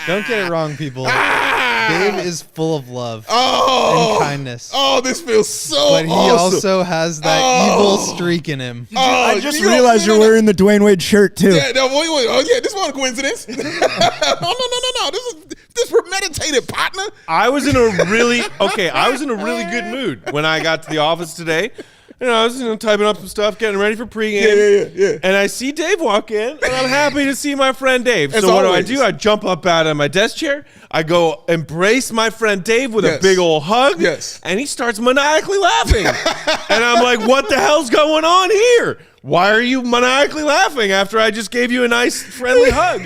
Don't get it wrong, people. Dave is full of love and kindness. Oh, this feels so But he awesome. also has that evil streak in him. I just realized you're wearing the Dwayne Wade shirt too. Yeah, no, wait. Oh, yeah, this wasn't a coincidence. No. This premeditated, partner. I was in a really good mood when I got to the office today. I was typing up some stuff, getting ready for pregame. Yeah. And I see Dave walk in, and I'm happy to see my friend Dave. As So what always. do? I jump up out of my desk chair. I go embrace my friend Dave with a big old hug. Yes. And he starts maniacally laughing. And I'm like, what the hell's going on here? Why are you maniacally laughing after I just gave you a nice friendly hug?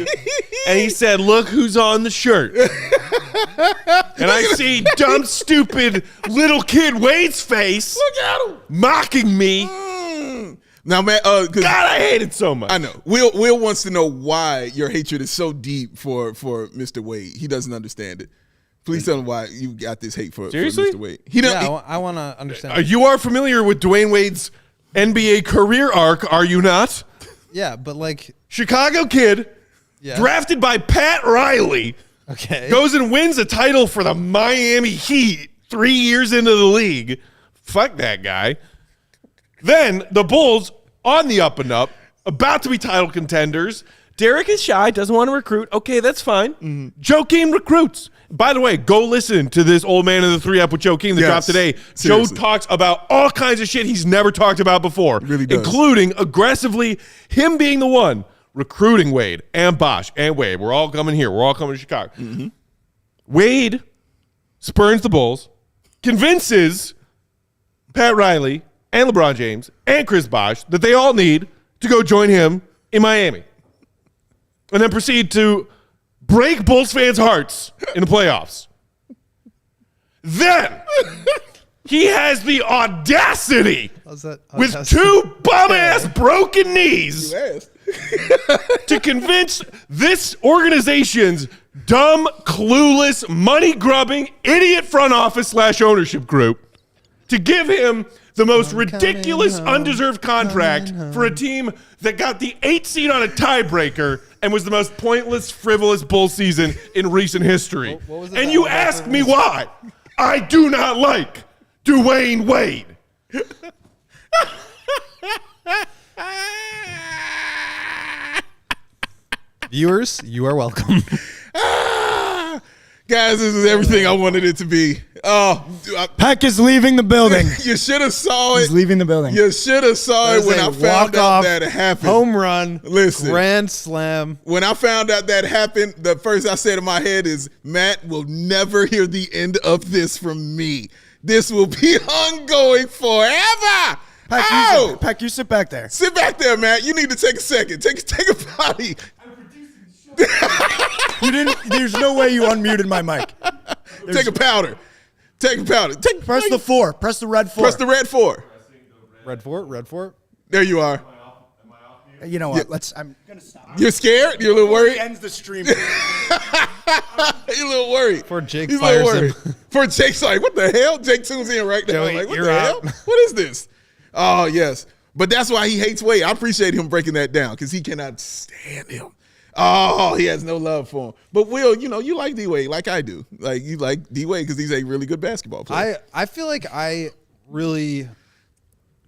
And he said, look who's on the shirt. And I see dumb, stupid little kid Wade's face. Look at him. Mocking me. Now, man, God, I hate it so much. I know. Will wants to know why your hatred is so deep for Mr. Wade. He doesn't understand it. Please tell him why you got this hate for Seriously? Mr. Wade. I want to understand. You are familiar with Dwayne Wade's NBA career arc, are you not? Yeah, but like, Chicago kid, drafted by Pat Riley, okay, goes and wins a title for the Miami Heat 3 years into the league. Fuck that guy. Then the Bulls on the up and up, about to be title contenders. Derek is shy, doesn't want to recruit. Okay, that's fine. Joakim recruits. By the way, go listen to this old man in the 3-up with Joakim that dropped today. Seriously. Joe talks about all kinds of shit he's never talked about before, Really does. including aggressively him being the one recruiting Wade and Bosh and Wade. We're all coming here. We're all coming to Chicago. Wade spurns the Bulls, convinces Pat Riley and LeBron James and Chris Bosh that they all need to go join him in Miami. And then proceed to break Bulls fans' hearts in the playoffs. Then he has the audacity with two bum-ass broken knees to convince this organization's dumb, clueless, money-grubbing, idiot front office / ownership group to give him the most ridiculous, undeserved contract for a team that got the 8th seed on a tiebreaker and was the most pointless, frivolous Bull season in recent history. And you ask me why I do not like Dwyane Wade. viewers, you are welcome. Guys, this is everything I wanted it to be. Oh, Peck is leaving the building. You should have saw it. He's leaving the building. You should have saw it when I found out that it happened. Home run. Listen. Grand slam. When I found out that happened, the first I said in my head is, Matt will never hear the end of this from me. This will be ongoing forever. Peck, you sit back there. Sit back there, Matt. You need to take a second. Take a potty. You didn't. There's no way you unmuted my mic. Take a powder. Press the 4. Press the red 4. Press the red 4. Red fort. There you are. You know what? I'm gonna stop. You're scared? You're a little worried? Ends the stream. You're a little worried. Before Jake He's a little fires worried. him. For Jake's like, what the hell? Jake tunes in right now. Joey, Like, what you're the out. hell? What is this? Oh, yes. But that's why he hates Wade. I appreciate him breaking that down because he cannot stand him. Oh, he has no love for him. But Will, you like D-Wade like I do. Like you like D-Wade because he's a really good basketball player. I feel like I really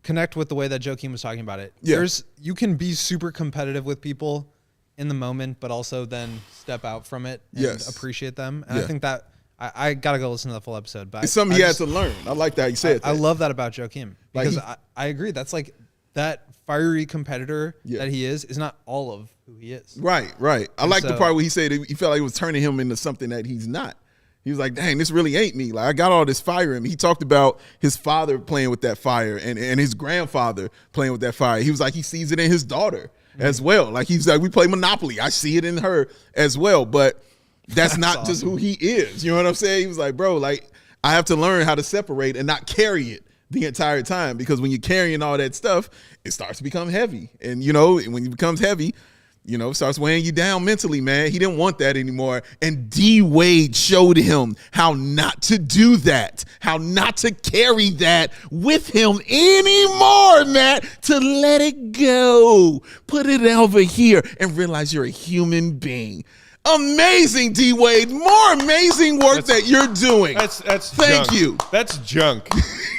connect with the way that Joakim was talking about it. Yeah. You can be super competitive with people in the moment, but also then step out from it and appreciate them. And I think that I gotta go listen to the full episode. But it's something he had to learn. I like that you said that. I love that about Joakim Like because I agree. That's like that fiery competitor that he is not all of who he is. Right. I like the part where he said he felt like it was turning him into something that he's not. He was like, dang, this really ain't me. Like, I got all this fire in me. He talked about his father playing with that fire and his grandfather playing with that fire. He was like, he sees it in his daughter as well. Like, he's like, we play Monopoly. I see it in her as well. But that's not just who he is. You know what I'm saying? He was like, bro, like, I have to learn how to separate and not carry it the entire time, because when you're carrying all that stuff, it starts to become heavy. And, when it becomes heavy, You know, starts weighing you down mentally, man. He didn't want that anymore. And D Wade showed him how not to do that, how not to carry that with him anymore, Matt, to let it go. Put it over here and realize you're a human being. Amazing, D Wade. More amazing work that you're doing. Thank you. That's junk.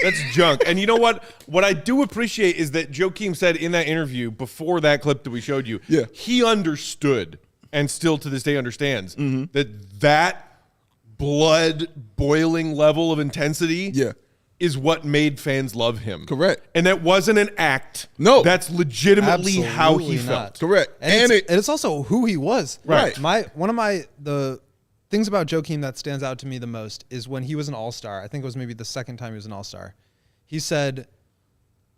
That's junk. And you know what? What I do appreciate is that Joakim said in that interview before that clip that we showed you, he understood and still to this day understands that blood boiling level of intensity is what made fans love him. Correct. And that wasn't an act. No. That's legitimately how he Absolutely not. felt. Correct. And it's also who he was. Right. One of the things about Joakim that stands out to me the most is when he was an all-star. I think it was maybe the second time he was an all-star. He said,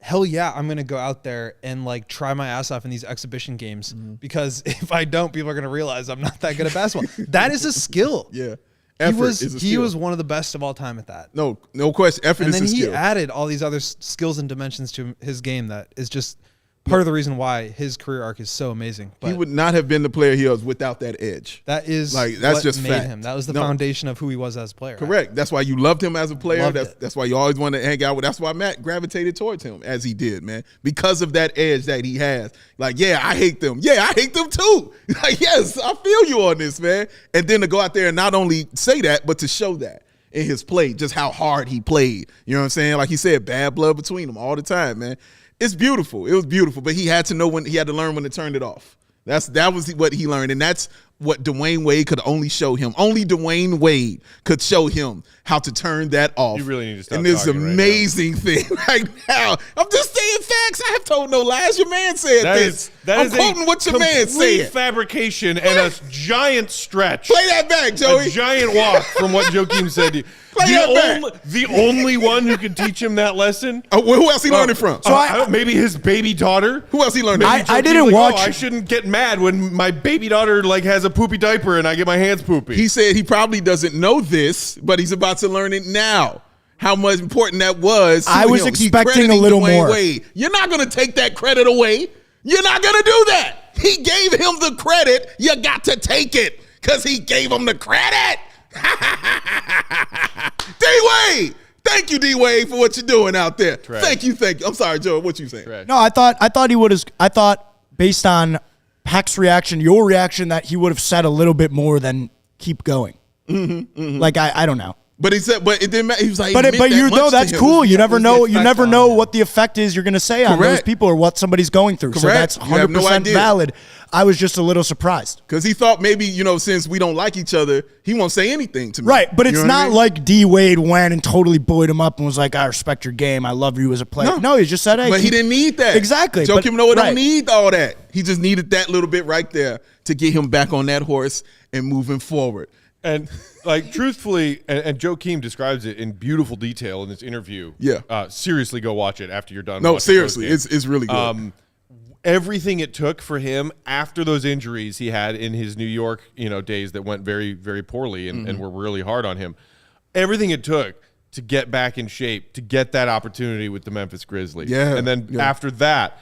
hell yeah, I'm going to go out there and like try my ass off in these exhibition games because if I don't, people are going to realize I'm not that good at basketball. That is a skill. Yeah. He was one of the best of all time at that. No question. Effort and is a then he skill. added all these other skills and dimensions to his game that is just part of the reason why his career arc is so amazing. But He would not have been the player he was without that edge. that is that's what just made fact. him. That was the No. foundation of who he was as a player. Correct. That's why you loved him as a player. Loved it. That's why you always wanted to hang out with. That's why Matt gravitated towards him as he did, man. Because of that edge that he has. Like, yeah, I hate them. Yeah, I hate them too. Like, yes, I feel you on this, man. And then to go out there and not only say that, but to show that in his play, just how hard he played. You know what I'm saying? Like he said, bad blood between them all the time, man. It's beautiful. It was beautiful, but he had to know he had to learn when to turn it off. That was what he learned, and that's what Dwyane Wade could only show him. Only Dwyane Wade could show him how to turn that off. You really need to stop And this talking amazing thing right now. I'm just saying facts. I have told no lies. Your man said this. I'm quoting what your man complete said. fabrication and a giant stretch. Play that back, Joey. A giant walk from what Joakim said to you. Play that back. The only one who can teach him that lesson. Well, who else he learned it from? Maybe his baby daughter. Who else he learned it from? I didn't watch. I shouldn't get mad when my baby daughter like has a poopy diaper and I get my hands poopy. He said he probably doesn't know this, but he's about to learn it now. How much important that was. I was him. He's expecting a crediting little Dwyane more. Wade. You're not going to take that credit away. You're not going to do that. He gave him the credit. You got to take it because he gave him the credit. D-Wade. Thank you, D-Wade, for what you're doing out there. Trash. Thank you. I'm sorry, Joe. What you saying? Trash. No, I thought he would have. I thought based on Peck's reaction, your reaction, that he would have said a little bit more than keep going. Like I don't know. But he said, but it didn't matter. He was like, But you know that's cool. You never know. You never know what the effect is you're going to say on those Correct. people or what somebody's going through. So Correct. that's You have no 100% idea. valid. I was just a little surprised. Because he thought maybe, since we don't like each other, he won't say anything to me. Right, but it's You know what I not mean? like D Wade went and totally buoyed him up and was like, "I respect your game. I love you as a player." No, he just said, "Hey." But he didn't need that. Exactly. Joakim but- Noah right. don't need all that. He just needed that little bit right there to get him back on that horse and moving forward. And like truthfully, and Joakim describes it in beautiful detail in this interview. Yeah. Seriously, go watch it after you're done. No, watching seriously, Postgame. it's really good. Everything it took for him after those injuries he had in his New York, days that went very, very poorly and were really hard on him. Everything it took to get back in shape, to get that opportunity with the Memphis Grizzlies. Yeah, And then yeah. after that,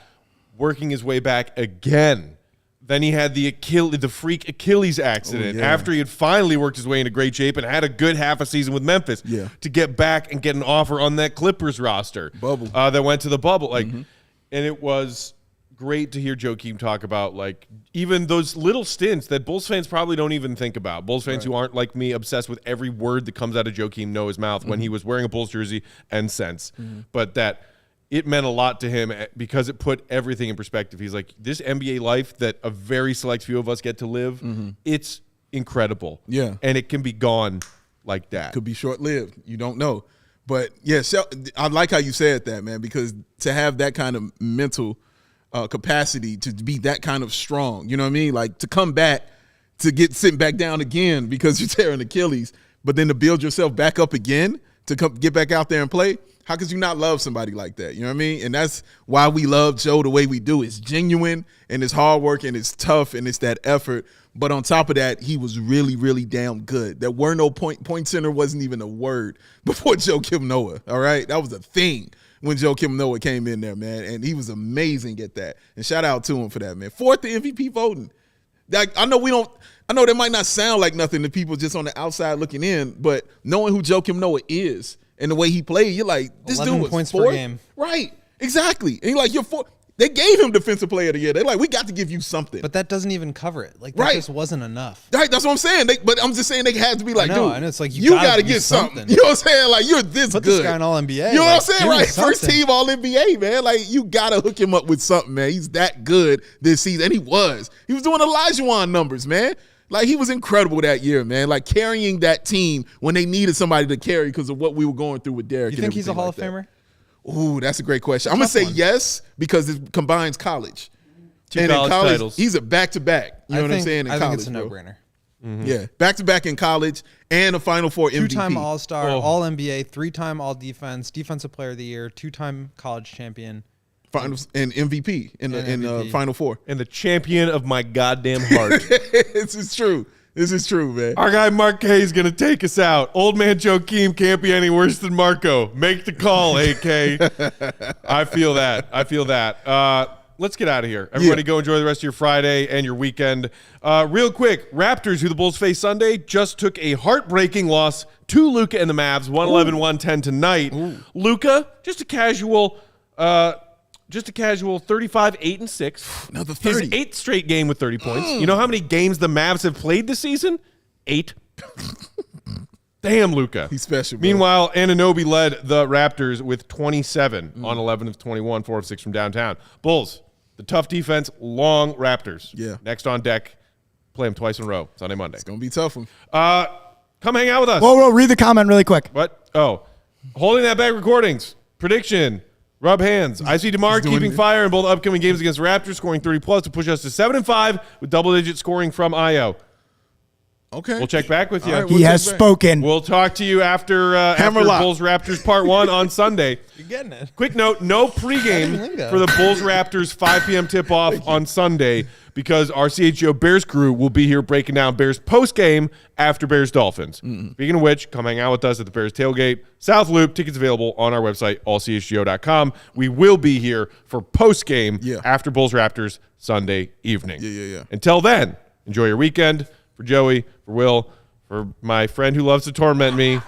working his way back again. Then he had the freak Achilles accident after he had finally worked his way into great shape and had a good half a season with Memphis to get back and get an offer on that Clippers roster Bubble. that went to the bubble. And it was great to hear Joakim talk about like even those little stints that Bulls fans probably don't even think about. Bulls fans who aren't like me obsessed with every word that comes out of Joakim Noah's mouth when he was wearing a Bulls jersey and since. But that it meant a lot to him because it put everything in perspective. He's like, this NBA life that a very select few of us get to live, it's incredible. Yeah. And it can be gone like that. Could be short-lived. You don't know. But, yeah, I like how you said that, man, because to have that kind of mental capacity to be that kind of strong, you know what I mean? Like to come back, to get sitting back down again because you're tearing Achilles, but then to build yourself back up again, to get back out there and play. How could you not love somebody like that? You know what I mean? And that's why we love Joe the way we do. It's genuine and it's hard work and it's tough and it's that effort. But on top of that, he was really, really damn good. There were no point center wasn't even a word before Joakim Noah. All right, that was a thing. when Joakim Noah came in there, man, and he was amazing at that. And shout out to him for that, man. 4th in MVP voting. Like, I know that might not sound like nothing to people just on the outside looking in, but knowing who Joakim Noah is and the way he played, you're like, this dude was points 4th? per game. Right, exactly. And you're like, you're 4th. They gave him Defensive Player of the Year. They're like, we got to give you something. But that doesn't even cover it. Like, that just wasn't enough. Right, that's what I'm saying. But I'm just saying they had to be like, dude, and it's like, you got to get something. You know what I'm saying? Like, you're this Put good. this guy in All-NBA. You know what I'm Like, saying? give me Right, first something. team All-NBA, man. Like, you got to hook him up with something, man. He's that good this season. And he was. He was doing Olajuwon numbers, man. Like, he was incredible that year, man. Like, carrying that team when they needed somebody to carry because of what we were going through with Derek. You think he's a Hall of Famer? Ooh, that's a great question. I'm going to say yes because it combines college. Two and college in college, titles. he's a back-to-back. You know what I'm saying? In I college, think it's a bro. no-brainer. Yeah, back-to-back in college and a Final Four MVP. 2-time All-Star, Oh. All-NBA, 3-time All-Defense, Defensive Player of the Year, 2-time college champion. Finals and MVP in the MVP. Final Four. And the champion of my goddamn heart. This is true. This is true, man. Our guy Mark K is going to take us out. Old man Joakim can't be any worse than Marco. Make the call, AK. I feel that. Let's get out of here. Everybody go enjoy the rest of your Friday and your weekend. Real quick, Raptors, who the Bulls face Sunday, just took a heartbreaking loss to Luka and the Mavs, 111-110 tonight. Luka, just a casual 35, 8, and 6. Another 30. His 8th straight game with 30 points. You know how many games the Mavs have played this season? 8. Damn, Luka. He's special, bro. Meanwhile, Anunoby led the Raptors with 27 on 11 of 21, 4 of 6 from downtown. Bulls, the tough defense, long Raptors. Yeah. Next on deck, play them twice in a row, Sunday, Monday. It's going to be a tough one. Come hang out with us. Whoa, read the comment really quick. What? Oh, holding that back recordings. Prediction. Rub hands. I see DeMar keeping fire in both upcoming games against the Raptors, scoring 30+ to push us to 7-5 with double-digit scoring from Io. Okay. We'll check back with you. All right, He we'll has check back. spoken. We'll talk to you after Hammerlock. Bulls Raptors Part 1 on Sunday. You're getting it. Quick note, no pregame Lingo. for the Bulls Raptors 5 p.m. tip-off on Sunday because our CHGO Bears crew will be here breaking down Bears postgame after Bears Dolphins. Speaking of which, come hang out with us at the Bears Tailgate, South Loop. Tickets available on our website, allchgo.com. We will be here for postgame after Bulls Raptors Sunday evening. Yeah. Until then, enjoy your weekend. For Joey, for Will, for my friend who loves to torment me,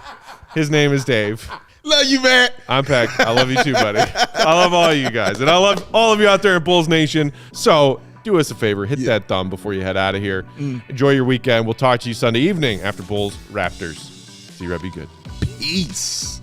his name is Dave. Love you, man. I'm Peck. I love you too, buddy. I love all you guys. And I love all of you out there in Bulls Nation. So do us a favor. Hit that thumb before you head out of here. Enjoy your weekend. We'll talk to you Sunday evening after Bulls Raptors. See you, Red. Be good. Peace.